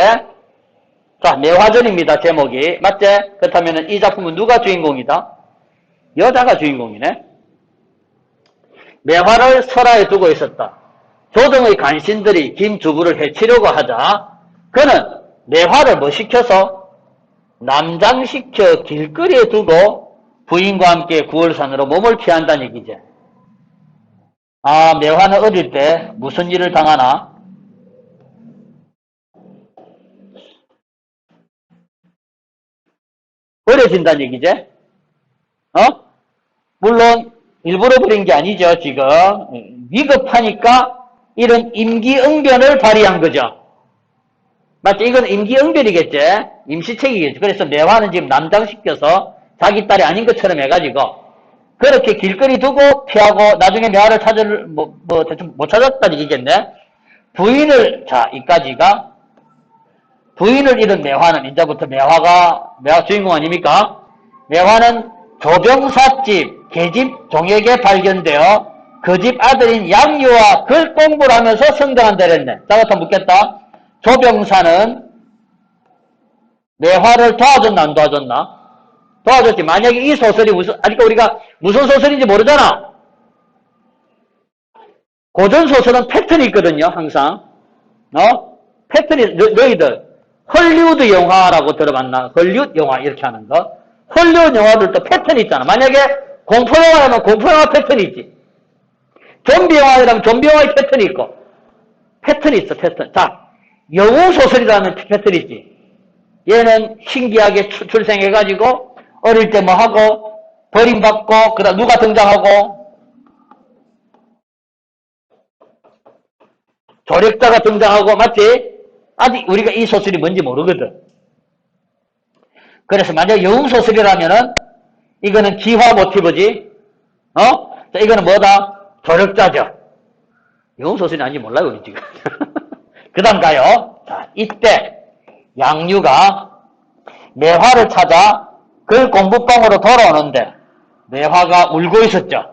자, 매화전입니다. 제목이. 맞지? 그렇다면 이 작품은 누가 주인공이다? 여자가 주인공이네. 매화를 설화에 두고 있었다. 조정의 간신들이 김주부를 해치려고 하자 그는 매화를 뭐 시켜서 남장시켜 길거리에 두고 부인과 함께 구월산으로 몸을 피한다는 얘기지. 매화는 어릴 때 무슨 일을 당하나? 버려진다는 얘기지. 물론 일부러 버린 게 아니죠. 지금 위급하니까 이런 임기응변을 발휘한 거죠. 맞죠? 이건 임기응변이겠지. 임시책이겠지. 그래서 매화는 지금 남장시켜서 자기 딸이 아닌 것처럼 해가지고 그렇게 길거리 두고 피하고 나중에 매화를 대충 못 찾았다는 얘기겠네. 이까지가 부인을 잃은 매화는 이제부터 매화 주인공 아닙니까? 매화는 조병사집 계집 종에게 발견되어 그 집 아들인 양유와 글 공부를 하면서 성장한다 그랬네. 자부터 묻겠다. 조병사는 매화를 도와줬나 안 도와줬나? 도와줬지. 만약에 이 소설이 우리가 무슨 소설인지 모르잖아. 고전소설은 패턴이 있거든요, 항상. 패턴이, 너희들, 헐리우드 영화라고 들어봤나? 헐리우드 영화, 이렇게 하는 거. 헐리우드 영화들도 패턴이 있잖아. 만약에 공포영화라면 공포영화 패턴이 있지. 좀비 영화라면 좀비 영화의 패턴이 있고. 패턴이 있어, 패턴. 자, 영웅소설이라는 패턴이 있지. 얘는 신기하게 출생해가지고, 어릴 때 뭐 하고, 버림받고, 그 다음 누가 등장하고, 조력자가 등장하고, 맞지? 아직 우리가 이 소설이 뭔지 모르거든. 그래서 만약 영웅소설이라면은, 이거는 기화 모티브지? 자, 이거는 뭐다? 조력자죠. 영웅소설이 아닌지 몰라요, 우리 지금. 그 다음 가요. 자, 이때, 양유가 매화를 찾아 그 공부방으로 돌아오는데, 매화가 울고 있었죠.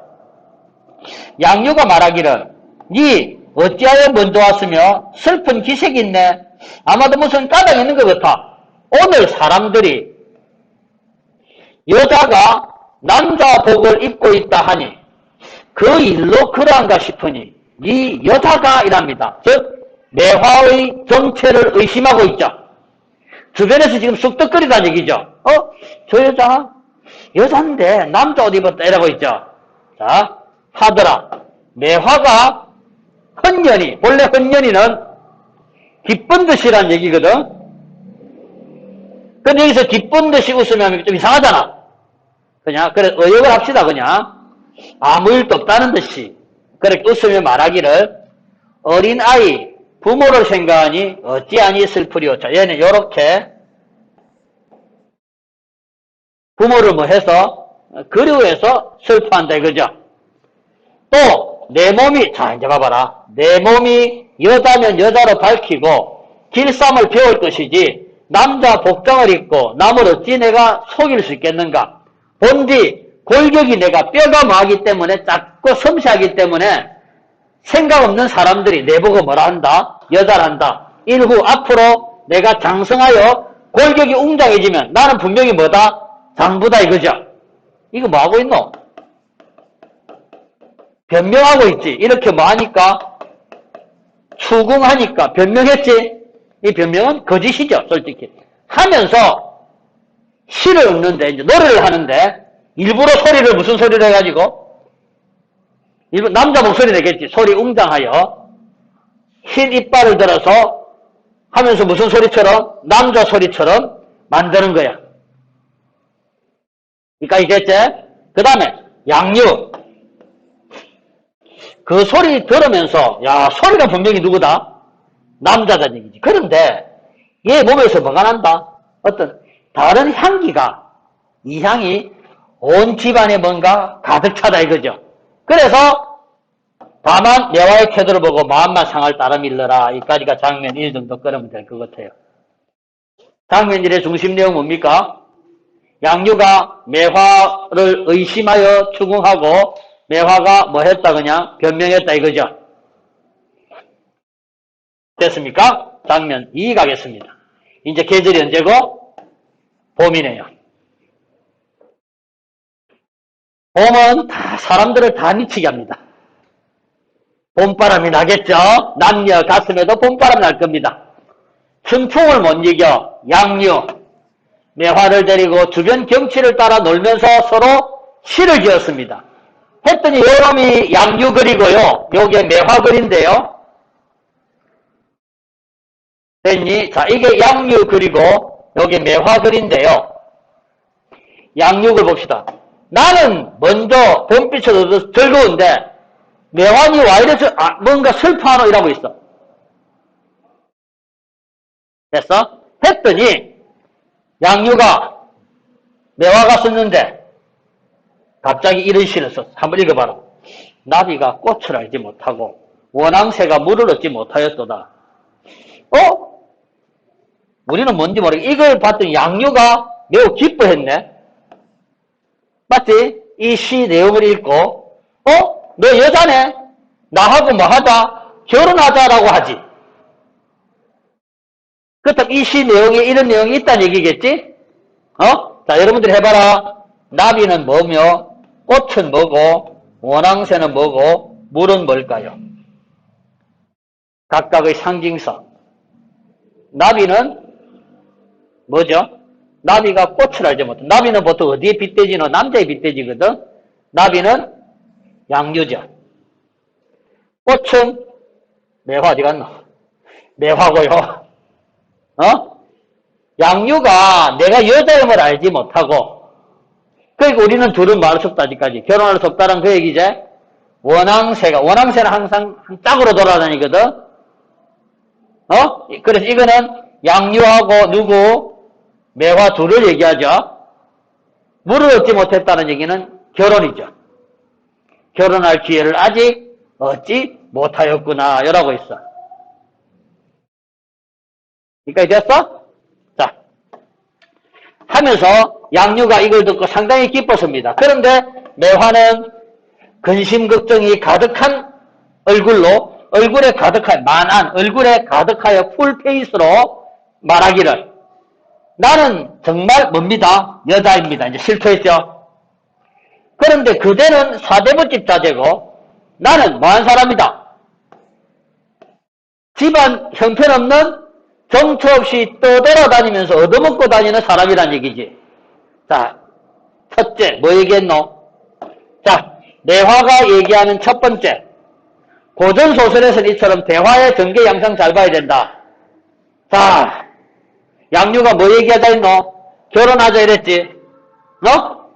양유가 말하기를, 니 어찌하여 먼저 왔으며 슬픈 기색이 있네. 아마도 무슨 까닭이 있는 것 같아. 오늘 사람들이 여자가 남자복을 입고 있다 하니 그 일로 그러한가 싶으니 이 여자가 이랍니다. 즉 매화의 정체를 의심하고 있죠. 주변에서 지금 쑥덕거리다는 얘기죠. 저 여자인데 남자 옷 입었다 이라고 있죠. 자, 하더라. 매화가 헌년이, 본래 헌년이는 기쁜 듯이란 얘기거든. 근데 여기서 기쁜 듯이 웃으면 좀 이상하잖아. 그냥, 그래, 의역을 합시다, 그냥. 아무 일도 없다는 듯이. 그렇게 웃으며 말하기를, 어린아이, 부모를 생각하니 어찌하니 슬프리오. 자, 얘는 요렇게, 부모를 뭐 해서, 그리워해서 슬퍼한다, 이거죠. 또, 내 몸이, 자, 이제 봐봐라. 내 몸이 여자면 여자로 밝히고, 길쌈을 배울 것이지, 남자 복장을 입고, 남을 어찌 내가 속일 수 있겠는가. 본디, 골격이 내가 뼈가 뭐하기 때문에, 작고 섬세하기 때문에, 생각 없는 사람들이 내보고 뭐라 한다? 여자란다. 일후 앞으로 내가 장성하여 골격이 웅장해지면, 나는 분명히 뭐다? 장부다, 이거죠. 이거 뭐 하고 있노? 변명하고 있지. 이렇게 뭐 하니까? 추궁하니까 변명했지. 이 변명은 거짓이죠, 솔직히. 하면서 시를 읽는데, 이제 노래를 하는데, 일부러 소리를 무슨 소리를 해가지고, 일부 남자 목소리 내겠지. 소리 웅장하여 흰 이빨을 들어서 하면서 무슨 소리처럼? 남자 소리처럼 만드는 거야. 여기까지 됐지? 그 다음에 양유. 그 소리 들으면서 야, 소리가 분명히 누구다? 남자다는 얘기지. 그런데 얘 몸에서 뭐가 난다? 어떤 다른 향기가, 이 향이 온 집안에 뭔가 가득 차다 이거죠. 그래서 다만 매화의 태도를 보고 마음만 상할 따름이 일러라. 이까지가 장면 1 정도 끊으면 될 것 같아요. 장면 1의 중심 내용 뭡니까? 양유가 매화를 의심하여 추궁하고 매화가 뭐 했다 그냥 변명했다 이거죠. 됐습니까? 장면 2 가겠습니다. 이제 계절이 언제고? 봄이네요. 봄은 다 사람들을 다 미치게 합니다. 봄바람이 나겠죠? 남녀 가슴에도 봄바람이 날 겁니다. 순풍을 못 이겨 양유, 매화를 데리고 주변 경치를 따라 놀면서 서로 시를 지었습니다. 했더니 요놈이 양유 글이고요. 요게 매화 글인데요. 됐니? 자, 이게 양유 글이고 요게 매화 글인데요. 양육을 봅시다. 나는 먼저 봄빛을 즐거운데 매화니 와 이래서 뭔가 슬퍼하노 이라고 있어. 됐어? 했더니 양유가 매화가 썼는데 갑자기 이런 시를 썼어. 한번 읽어봐라. 나비가 꽃을 알지 못하고 원앙새가 물을 얻지 못하였도다. 우리는 뭔지 모르겠어. 이걸 봤더니 양유가 매우 기뻐했네. 맞지? 이 시 내용을 읽고 너 여자네? 나하고 뭐 하자? 결혼하자라고 하지. 그렇다면 이 시 내용에 이런 내용이 있다는 얘기겠지? 자, 여러분들 해봐라. 나비는 뭐며, 꽃은 뭐고, 원앙새는 뭐고, 물은 뭘까요? 각각의 상징성. 나비는 뭐죠? 나비가 꽃을 알지 못해. 나비는 보통 어디에 빗대지노? 남자에 빗대지거든? 나비는 양유죠. 꽃은 매화 어디 갔노? 매화고요. 양유가 내가 여자임을 알지 못하고, 그러니까 우리는 둘은 말할 수 없다, 아직까지. 결혼할 수 없다는 그 얘기지. 원앙새는 항상 한 짝으로 돌아다니거든? 그래서 이거는 양유하고 누구? 매화 둘을 얘기하죠. 물을 얻지 못했다는 얘기는 결혼이죠. 결혼할 기회를 아직 얻지 못하였구나. 이라고 있어. 여기까지 됐어? 자. 하면서 양유가 이걸 듣고 상당히 기뻤습니다. 그런데 매화는 근심 걱정이 가득한 얼굴로, 얼굴에 가득하여 풀페이스로 말하기를 나는 정말 뭡니다. 여자입니다. 이제 실토했죠. 그런데 그대는 사대부집 자제고 나는 뭐한 사람이다. 집안 형편없는 정처 없이 떠돌아다니면서 얻어먹고 다니는 사람이란 얘기지. 자, 첫째, 뭐 얘기했노? 자, 매화가 얘기하는 첫 번째. 고전소설에서는 이처럼 대화의 전개 양상 잘 봐야 된다. 자, 양유가 뭐 얘기하자 했노? 결혼하자 이랬지.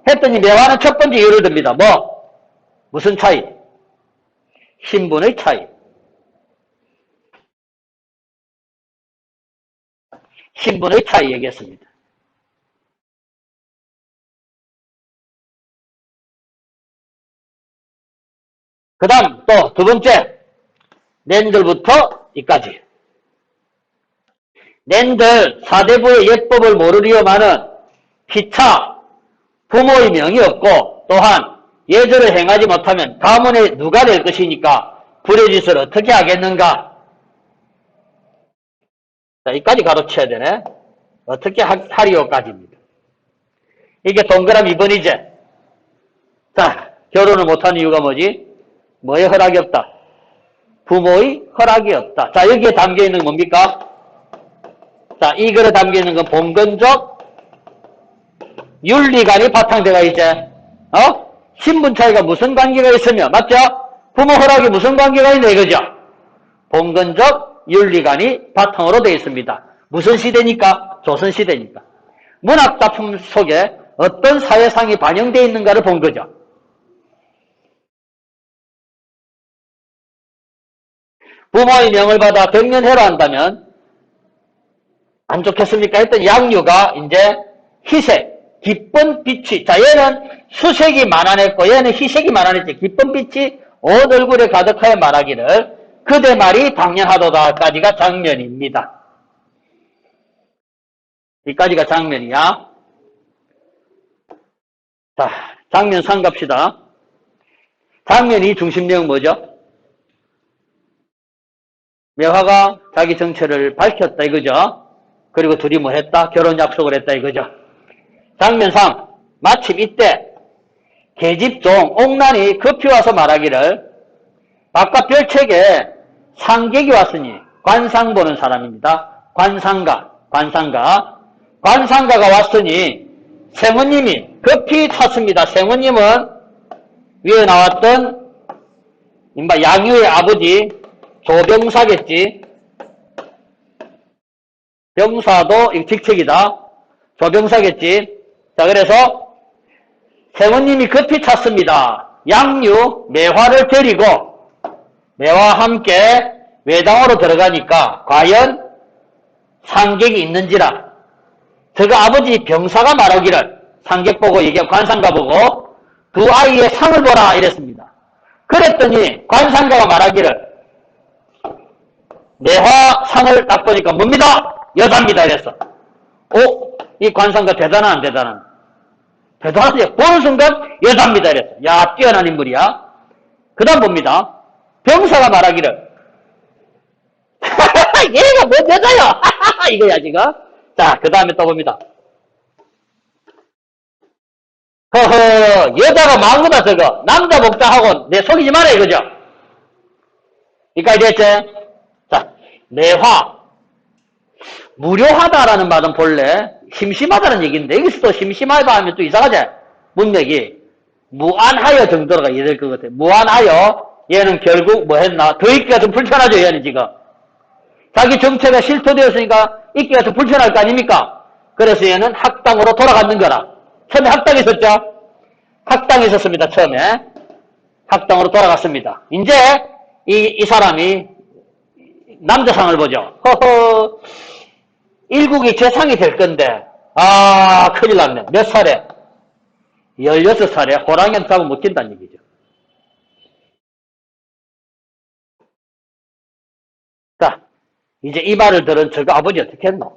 했더니 매화는 첫 번째 이유를 듭니다. 뭐? 무슨 차이? 신분의 차이. 신분의 차이 얘기했습니다. 그 다음 또 두 번째. 낸들부터 이까지. 낸들 사대부의 예법을 모르리오마는 피차 부모의 명이 없고 또한 예절을 행하지 못하면 가문에 누가 될 것이니까 불효짓을 어떻게 하겠는가. 자, 이까지 가로쳐야 되네. 어떻게 하리오까지입니다. 이게 동그라미 2번이지. 자, 결혼을 못하는 이유가 뭐지? 뭐의 허락이 없다? 부모의 허락이 없다. 자, 여기에 담겨있는 뭡니까? 자, 이 글에 담겨있는 건 봉건적 윤리관이 바탕되어 있지. 신분 차이가 무슨 관계가 있으며, 맞죠? 부모 허락이 무슨 관계가 있네, 이거죠? 봉건적 윤리관이 바탕으로 되어 있습니다. 무슨 시대니까? 조선시대니까. 문학작품 속에 어떤 사회상이 반영되어 있는가를 본 거죠. 부모의 명을 받아 백년해로 한다면 안 좋겠습니까? 했던 양류가 이제 희색, 기쁜 빛이, 자, 얘는 수색이 만화냈고 얘는 희색이 만화냈지. 기쁜 빛이 온 얼굴에 가득하여 말하기를 그대 말이 당연하도다까지가 장면입니다. 여기까지가 장면이야. 자, 장면 3 갑시다. 장면 2 중심 내용 뭐죠? 매화가 자기 정체를 밝혔다 이거죠. 그리고 둘이 뭐 했다? 결혼 약속을 했다 이거죠. 장면 3. 마침 이때 계집종 옥란이 급히 와서 말하기를 바깥 별책에 상객이 왔으니 관상 보는 사람입니다. 관상가가 왔으니 생우님이 급히 탔습니다. 생우님은 위에 나왔던 양유의 아버지 조병사겠지. 병사도 직책이다. 조병사겠지. 자, 그래서 생우님이 급히 찼습니다. 양유 매화를 데리고 매화와 함께 외당으로 들어가니까 과연 상객이 있는지라. 저거 아버지 병사가 말하기를 상객 보고 이게 관상가 보고 두 아이의 상을 보라 이랬습니다. 그랬더니 관상가가 말하기를 매화 상을 딱 보니까 뭡니다? 여자입니다 이랬어. 이 관상가 대단한 안 대단한? 대단하지. 보는 순간 여자입니다 이랬어. 야, 뛰어난 인물이야. 그 다음 봅니다. 병사가 말하기를 얘가 뭔 여자야? 이거야 지금. 자, 그 다음에 또 봅니다. 허허, 여자가 많구나 저거. 남자 복장하고 내 속이지 마라 이거죠. 이까지 됐지? 자, 매화 무료하다라는 말은 본래 심심하다는 얘기인데 여기서 또 심심하다 하면 또 이상하지? 문맥이 무안하여 정도가 이해될 것 같아. 무안하여 얘는 결국 뭐 했나? 더 있기가 좀 불편하죠 얘는 지금. 자기 정체가 실토되었으니까 있기가 좀 불편할 거 아닙니까? 그래서 얘는 학당으로 돌아갔는 거라. 처음에 학당에 있었죠? 학당에 있었습니다. 처음에 학당으로 돌아갔습니다. 이제 이 사람이 남자상을 보죠. 허허, 일국이 재상이 될 건데 큰일 났네. 몇 살에? 16살에 호랑이한테 잡으면 못 낀다는 얘기죠. 자, 이제 이 말을 들은 저거 아버지 어떻게 했노?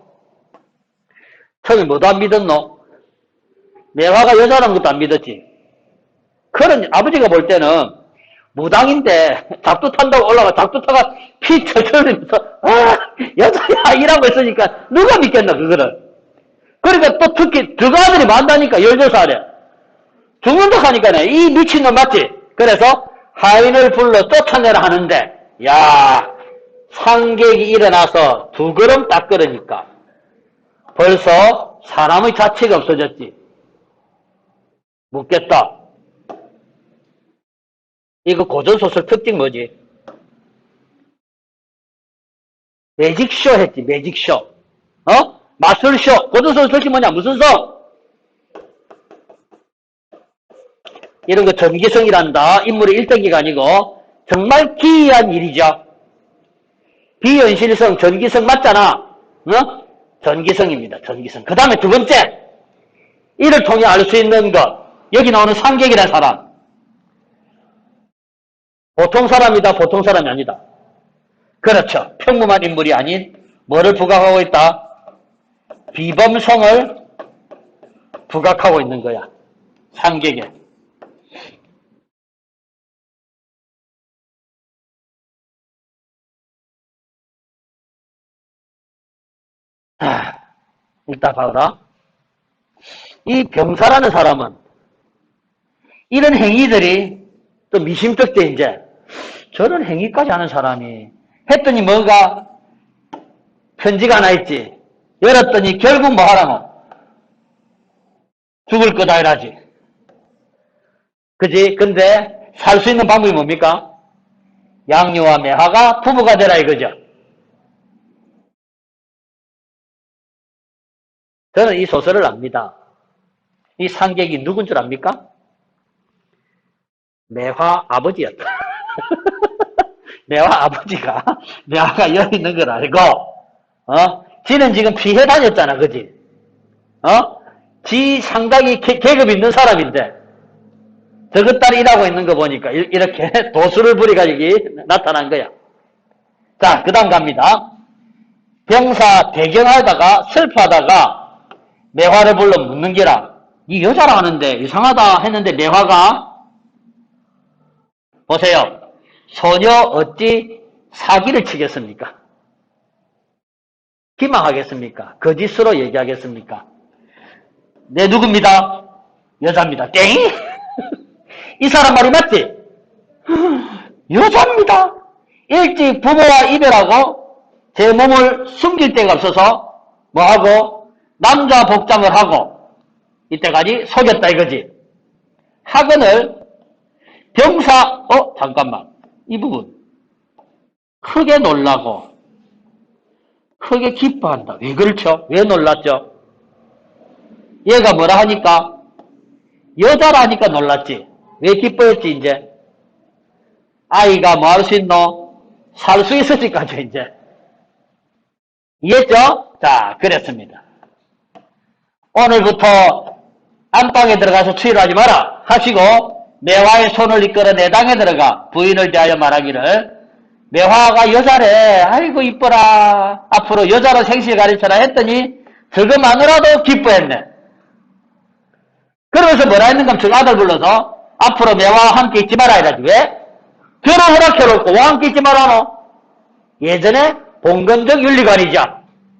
처음에 뭐도 안 믿었노? 매화가 여자라는 것도 안 믿었지. 그런 아버지가 볼 때는 무당인데 작두 탄다고 올라가 작두 타가 피 철철 흘리면서 여자야 이라고 했으니까 누가 믿겠나 그거를. 그러니까 또 특히 그 아들이 만다니까 16살에 죽는다 하니까네. 이 미친놈 맞지? 그래서 하인을 불러 쫓아내라 하는데 야, 상객이 일어나서 두 걸음 딱 걸으니까 벌써 사람의 자체가 없어졌지. 묻겠다. 이거 고전소설 특징 뭐지? 매직쇼 했지, 매직쇼. 마술쇼. 고등성 특히 뭐냐? 무슨 성? 이런 거 전기성이란다. 인물의 일등기가 아니고 정말 기이한 일이죠. 비현실성, 전기성 맞잖아. 어? 전기성입니다. 전기성. 그 다음에 두 번째. 이를 통해 알 수 있는 것. 여기 나오는 상객이라는 사람. 보통 사람이다. 보통 사람이 아니다. 그렇죠. 평범한 인물이 아닌 뭐를 부각하고 있다? 비범성을 부각하고 있는 거야. 상객에. 일단 봐라. 이 병사라는 사람은 이런 행위들이 또 미심쩍게 이제 저런 행위까지 하는 사람이 했더니 뭐가 편지가 하나 있지. 열었더니 결국 뭐 하라고? 죽을 거다 이라지. 그지? 근데 살 수 있는 방법이 뭡니까? 양녀와 매화가 부부가 되라 이거죠. 저는 이 소설을 압니다. 이 상객이 누군 줄 압니까? 매화 아버지였다. 매화 아버지가 매화가 여기 있는 걸 알고 지는 지금 피해 다녔잖아. 그지? 지 상당히 계급 있는 사람인데 저것 딸이 일하고 있는 거 보니까 이렇게 도수를 부려가지고 나타난 거야. 자, 그 다음 갑니다. 병사 배경하다가 슬퍼하다가 매화를 불러 묻는 게라. 이 여자라 하는데 이상하다 했는데 매화가 보세요. 소녀 어찌 사기를 치겠습니까? 기망하겠습니까? 거짓으로 얘기하겠습니까? 내 누굽니다. 여자입니다. 땡! 이 사람 말이 맞지? 여자입니다. 일찍 부모와 이별하고 제 몸을 숨길 데가 없어서 뭐하고 남자 복장을 하고 이때까지 속였다 이거지. 학원을 병사 잠깐만 이 부분 크게 놀라고 크게 기뻐한다. 왜 그렇죠? 왜 놀랐죠? 얘가 뭐라 하니까 여자라니까 놀랐지. 왜 기뻐했지 이제? 아이가 뭐 할 수 있노? 살 수 있으니까죠 이제. 이해했죠? 자, 그랬습니다. 오늘부터 안방에 들어가서 추일하지 마라 하시고 매화의 손을 이끌어 내당에 들어가 부인을 대하여 말하기를 매화가 여자래. 아이고 이뻐라. 앞으로 여자로 생시를 가르쳐라 했더니 저거마누라도 기뻐했네. 그러면서 뭐라 했는가 하면 저 아들 불러서 앞으로 매화와 함께 있지 마라 이러지. 왜? 결혼 허락해놓고 와 함께 있지 말아노? 예전에 봉건적 윤리관이죠.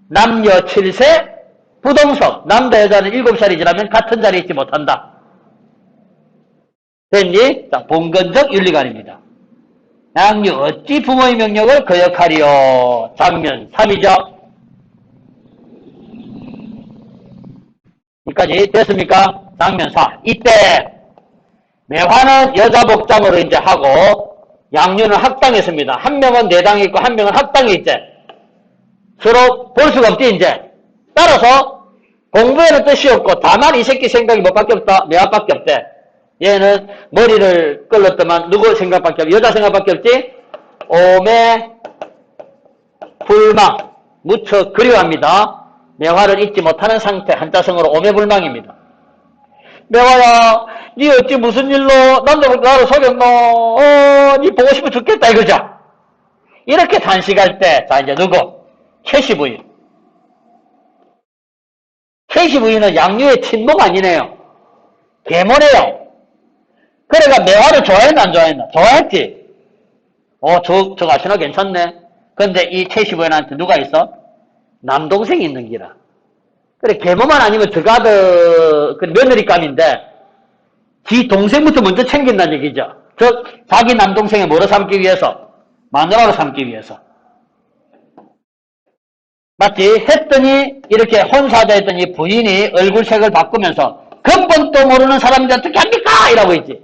남녀 7세 부동석. 남자 여자는 7살이 지나면 같은 자리에 있지 못한다. 됐니? 자, 봉건적 윤리관입니다. 양녀 어찌 부모의 명령을 거역하리요. 장면 3이죠. 여기까지 됐습니까? 장면 4. 이때 매화는 여자 복장으로 이제 하고 양녀는 학당했습니다. 한 명은 내당에 있고 한 명은 학당에 있지. 서로 볼 수가 없지 이제. 따라서 공부에는 뜻이 없고 다만 이 새끼 생각이 뭐밖에 없다. 매화밖에 없대. 얘는 머리를 끌었더만 누구 생각밖에 없지? 여자 생각밖에 없지? 오매 불망 무척 그리워합니다. 매화를 잊지 못하는 상태. 한자성으로 오매불망입니다. 매화야 니 어찌 무슨 일로 남자를 나를 속였노? 니 보고 싶어 죽겠다 이거죠. 이렇게 단식할 때 자 이제 누구? 최씨 부인. 최씨 부인은 양녀의 친모가 아니네요. 계모네요. 그래가 매화를 좋아했나 안 좋아했나? 좋아했지. 저 가시나 괜찮네. 근데 이 최씨 부인한테 누가 있어? 남동생이 있는 기라. 그래 계모만 아니면 저가드 그 며느리감인데 지 동생부터 먼저 챙긴다는 얘기죠. 자기 남동생을 뭐로 삼기 위해서? 마누라로 삼기 위해서. 맞지? 했더니 이렇게 혼사자 했더니 부인이 얼굴색을 바꾸면서 근본도 모르는 사람인데 어떻게 합니까? 이라고 있지.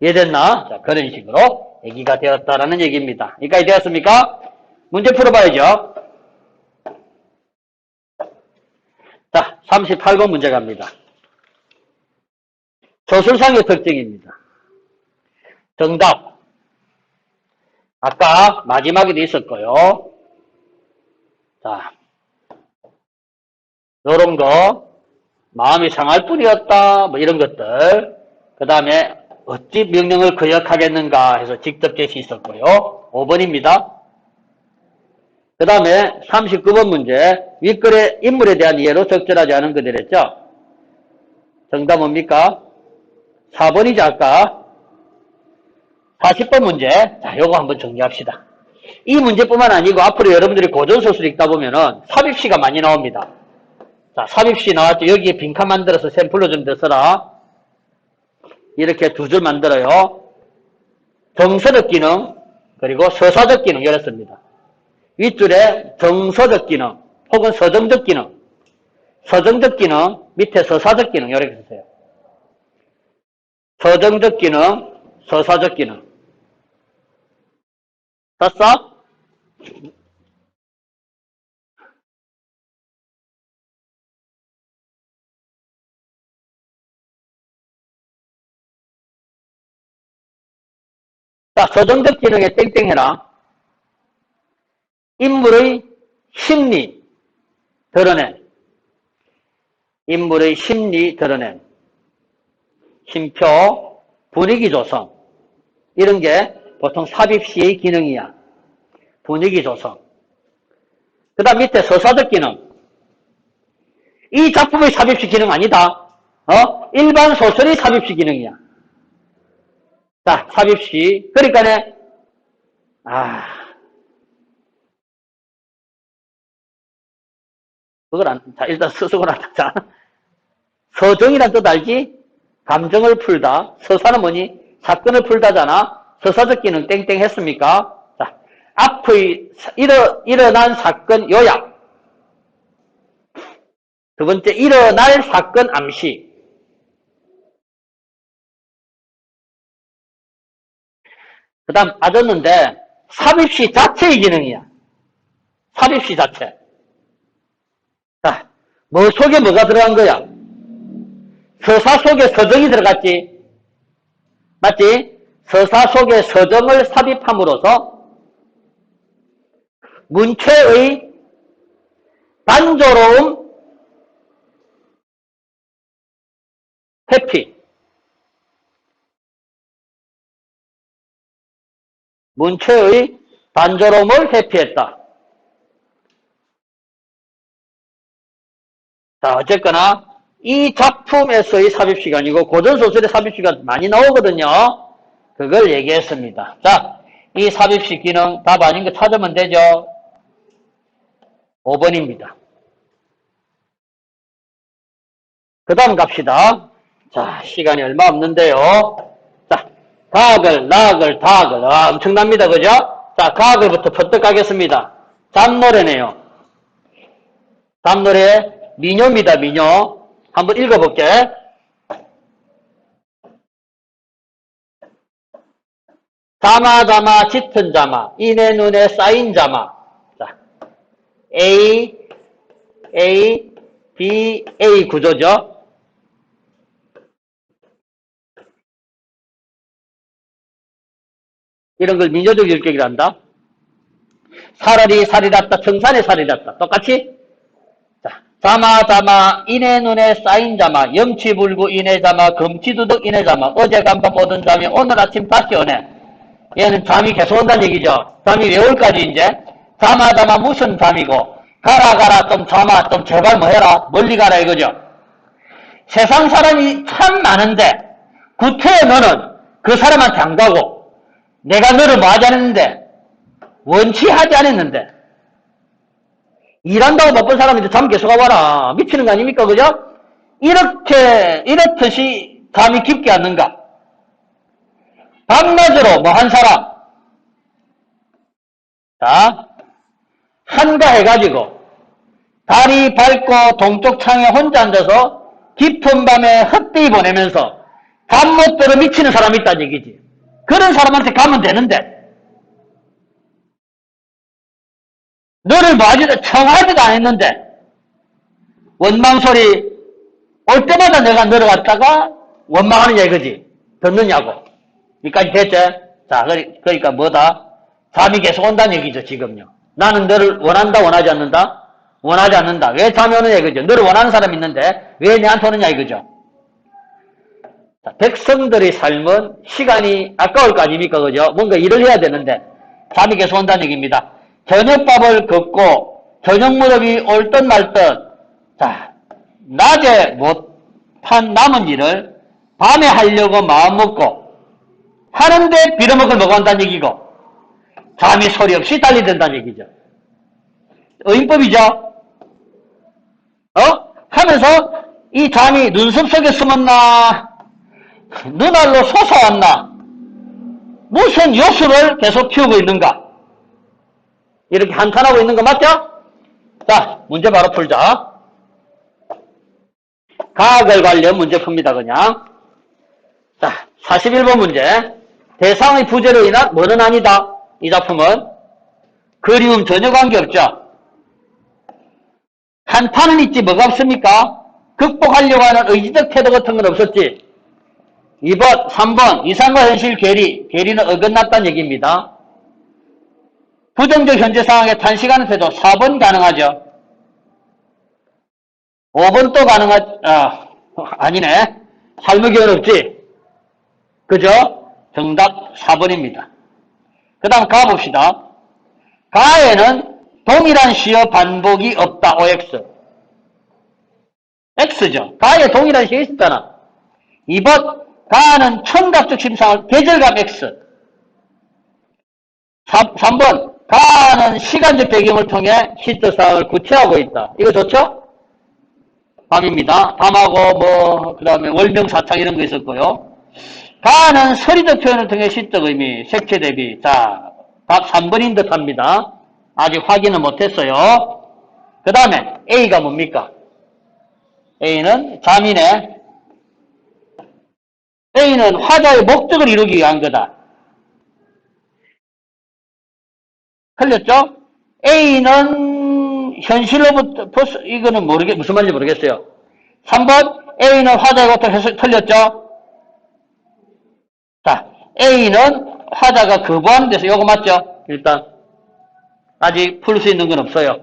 이해됐나? 자, 그런 식으로 얘기가 되었다라는 얘기입니다. 여기까지 되었습니까? 문제 풀어봐야죠. 자, 38번 문제 갑니다. 저술상의 특징입니다. 정답. 아까 마지막에도 있었고요. 자, 요런 거, 마음이 상할 뿐이었다, 뭐 이런 것들. 그 다음에 어찌 명령을 거역하겠는가 해서 직접 제시 있었고요. 5번입니다. 그 다음에 39번 문제. 윗글의 인물에 대한 이해로 적절하지 않은 것이랬죠. 정답 뭡니까? 4번이죠, 아까. 40번 문제. 자, 요거 한번 정리합시다. 이 문제뿐만 아니고 앞으로 여러분들이 고전소설 읽다 보면은 삽입시가 많이 나옵니다. 자, 삽입시 나왔죠. 여기에 빈칸 만들어서 샘플로 좀 써라. 이렇게 두 줄 만들어요. 정서적 기능, 그리고 서사적 기능, 이렇습니다. 윗줄에 정서적 기능, 혹은 서정적 기능, 서정적 기능, 밑에 서사적 기능, 이렇게 쓰세요. 서정적 기능, 서사적 기능. 썼어? 자, 서정적 기능에 땡땡해라. 인물의 심리 드러낸, 인물의 심리 드러낸, 심표, 분위기 조성, 이런 게 보통 삽입시의 기능이야. 분위기 조성. 그 다음 밑에 서사적 기능. 이 작품의 삽입시 기능 아니다. 일반 소설의 삽입시 기능이야. 자, 삽입시. 그러니까네, 그걸 자, 일단 쓰고 나자. 자, 서정이란 뜻 알지? 감정을 풀다. 서사는 뭐니? 사건을 풀다잖아. 서사적 기능 땡땡 했습니까? 자, 앞의 일어난 사건 요약. 두 번째, 일어날 사건 암시. 그 다음, 빠졌는데, 삽입시 자체의 기능이야. 삽입시 자체. 자, 뭐 속에 뭐가 들어간 거야? 서사 속에 서정이 들어갔지. 맞지? 서사 속에 서정을 삽입함으로써 문체의 단조로움, 회피. 문체의 단조로움을 회피했다. 자, 어쨌거나 이 작품에서의 삽입시간이고 고전소설의 삽입시가 많이 나오거든요. 그걸 얘기했습니다. 자, 이 삽입시 기능 답 아닌 거 찾으면 되죠. 5번입니다. 그 다음 갑시다. 자, 시간이 얼마 없는데요. 자, 가글, 나글, 다글. 엄청납니다. 그죠? 자, 가글부터 퍼뜩 가겠습니다. 잡노래네요. 잡노래 미녀입니다. 미녀. 한번 읽어볼게. 자마 짙은 자마, 이내 눈에 쌓인 자마. 자, A, B, A 구조죠. 이런 걸 민요적 율격이라 한다. 사라리 살이 났다, 청산에 살이 났다. 똑같이? 자, 자마, 이내 눈에 쌓인 자마, 염치불구 이내 자마, 금치두둑 이내 자마, 어제 간밤 오던 잠이 오늘 아침 다시 오네. 얘는 잠이 계속 온다는 얘기죠. 잠이 왜 올까지 이제? 자마 무슨 잠이고, 가라 좀 자마 좀 제발 뭐 해라, 멀리 가라 이거죠. 세상 사람이 참 많은데 구태여 너는 그 사람한테 안 가고 내가 너를 뭐 하지 않았는데, 원치하지 않았는데, 일한다고 바쁜 사람인데 잠 계속 와라. 미치는 거 아닙니까? 그죠? 이렇듯이 잠이 깊게 왔는가? 밤낮으로 뭐 한 사람. 자, 한가해가지고, 달이 밝고 동쪽 창에 혼자 앉아서 깊은 밤에 헛되이 보내면서 잠 못 들어 미치는 사람이 있다는 얘기지. 그런 사람한테 가면 되는데, 너를 뭐 하지도 청하지도 않았는데, 원망 소리 올 때마다 내가 내려갔다가 원망하느냐 이거지. 듣느냐고. 여기까지 됐죠? 자, 그러니까 뭐다? 잠이 계속 온다는 얘기죠, 지금요. 나는 너를 원한다, 원하지 않는다? 원하지 않는다. 왜 잠이 오느냐 이거죠. 너를 원하는 사람이 있는데 왜 내한테 오느냐 이거죠. 자, 백성들의 삶은 시간이 아까울 거 아닙니까? 그죠? 뭔가 일을 해야 되는데 잠이 계속 온다는 얘기입니다. 저녁밥을 걷고 저녁 무렵이 올 듯 말 듯. 자, 낮에 못한 남은 일을 밤에 하려고 마음먹고 하는데 빌어먹을 먹어간다는 얘기고 잠이 소리 없이 달리든다는 얘기죠. 의인법이죠. 하면서 이 잠이 눈썹 속에 숨었나 눈알로 솟아왔나 무슨 요술을 계속 키우고 있는가 이렇게 한탄하고 있는 거 맞죠? 자, 문제 바로 풀자. 가학을 관련 문제 풉니다 그냥. 자, 41번 문제. 대상의 부재로 인한 뭐는 아니다. 이 작품은 그리움 전혀 관계없죠. 한탄은 있지 뭐가 없습니까? 극복하려고 하는 의지적 태도 같은 건 없었지. 2번, 3번 이상과 현실 괴리는 어긋났다는 얘기입니다. 부정적 현재 상황에 단시간의 태도 4번 가능하죠. 5번 또 아니네. 삶의 기회는 없지. 그죠? 정답 4번입니다. 그 다음 가봅시다. 가에는 동일한 시어 반복이 없다. OX. X죠. 가에 동일한 시어 있었잖아. 2번 가는 청각적 심상을 계절감 X. 3번 가는 시간적 배경을 통해 시적 상황을 구체화하고 있다. 이거 좋죠? 밤입니다. 밤하고 그 다음에 월명사창 이런 거 있었고요. 가는 서리적 표현을 통해 시적 의미, 색채 대비. 자, 답 3번인 듯 합니다. 아직 확인은 못했어요. 그 다음에 A가 뭡니까? A는 잠이네. A는 화자의 목적을 이루기 위한 거다. 틀렸죠? A는 현실로부터 이거는 무슨 말인지 모르겠어요. 3번 A는 화자의 고통 해석 틀렸죠? 자, A는 화자가 거부하는 데서 요거 맞죠? 일단 아직 풀 수 있는 건 없어요.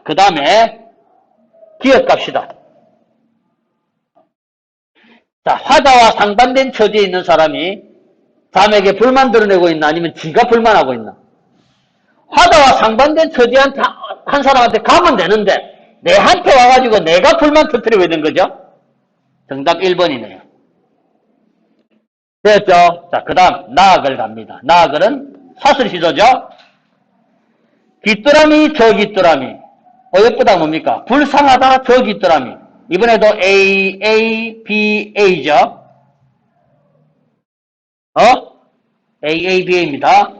그 다음에 기억 갑시다. 자, 화자와 상반된 처지에 있는 사람이 잠에게 불만 드러내고 있나 아니면 지가 불만하고 있나? 화자와 상반된 처지에 한 사람한테 가면 되는데 내한테 와가지고 내가 불만 터뜨리고 있는 거죠? 정답 1번이네요. 됐죠? 자, 그 다음 나악을 갑니다. 나악을은 사슬시조죠? 귀뚜라미 저 귀뚜라미 예쁘다 뭡니까? 불쌍하다 저 귀뚜라미. 이번에도 A, A, B, A죠? A, A, B, A입니다.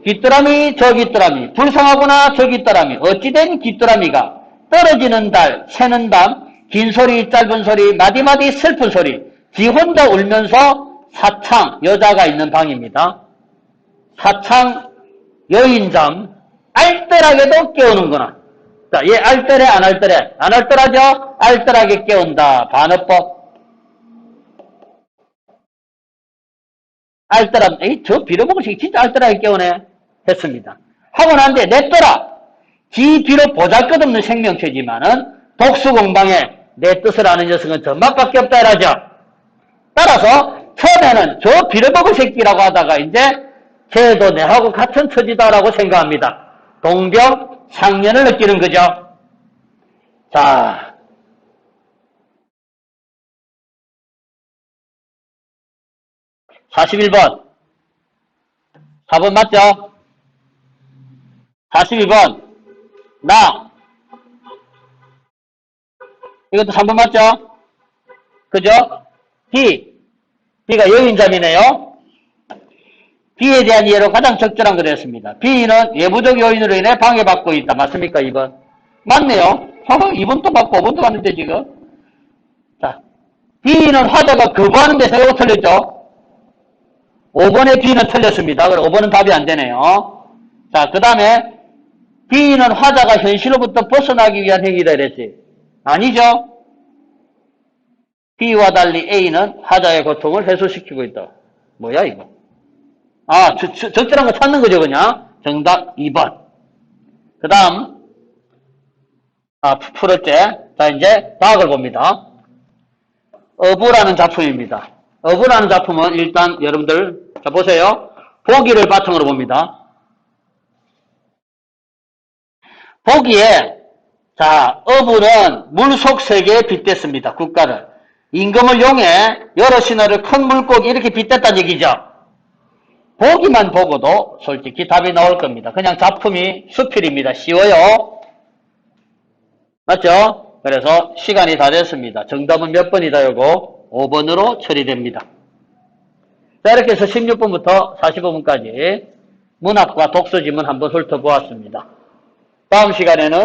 귀뚜라미 저 귀뚜라미 불쌍하구나 저 귀뚜라미 어찌된 귀뚜라미가 떨어지는 달 새는 밤 긴 소리 짧은 소리 마디마디 슬픈 소리 지 혼자 울면서 사창 여자가 있는 방입니다. 사창 여인잠 알뜰하게도 깨우는구나. 자, 얘 알뜰해 안 알뜰해? 안 알뜰하죠? 알뜰하게 깨운다. 반어법. 알뜰함. 저 빌어먹을식 진짜 알뜰하게 깨우네. 했습니다. 하고 난데 냈더라. 지 비록 보잘것없는 생명체지만은 독수공방에 내 뜻을 아는 녀석은 전맛밖에 없다 이라죠. 따라서 처음에는 저 빌어먹을 새끼라고 하다가 이제 쟤도 내하고 같은 처지다라고 생각합니다. 동병상련을 느끼는 거죠. 자, (41번) 4번 맞죠? 42번 나 이것도 3번 맞죠? 그죠? B가 여인잠이네요. B에 대한 이해로 가장 적절한 거 됐습니다. B는 외부적 요인으로 인해 방해받고 있다. 맞습니까? 2번. 맞네요. 2번도 맞고 5번도 맞는데 지금. 자, B는 화자가 거부하는 데서 이거 틀렸죠? 5번의 B는 틀렸습니다. 그럼 5번은 답이 안 되네요. 자, 그 다음에 B는 화자가 현실로부터 벗어나기 위한 행위다 이랬지. 아니죠? B와 달리 A는 하자의 고통을 해소시키고 있다. 뭐야 이거? 아, 적절한 거 찾는 거죠 그냥. 정답 2번. 그 다음 풀을 때, 자 이제 다학을 봅니다. 어부라는 작품입니다. 어부라는 작품은 일단 여러분들 자 보세요. 보기를 바탕으로 봅니다. 보기에 자 어부는 물속 세계에 빗댔습니다. 국가를. 임금을 이용해 여러 신하를 큰 물고기 이렇게 빗댔다는 얘기죠. 보기만 보고도 솔직히 답이 나올 겁니다. 그냥 작품이 수필입니다. 쉬워요. 맞죠? 그래서 시간이 다 됐습니다. 정답은 몇 번이다 요거? 5번으로 처리됩니다. 자, 이렇게 해서 16분부터 45분까지 문학과 독서 지문 한번 훑어보았습니다. 다음 시간에는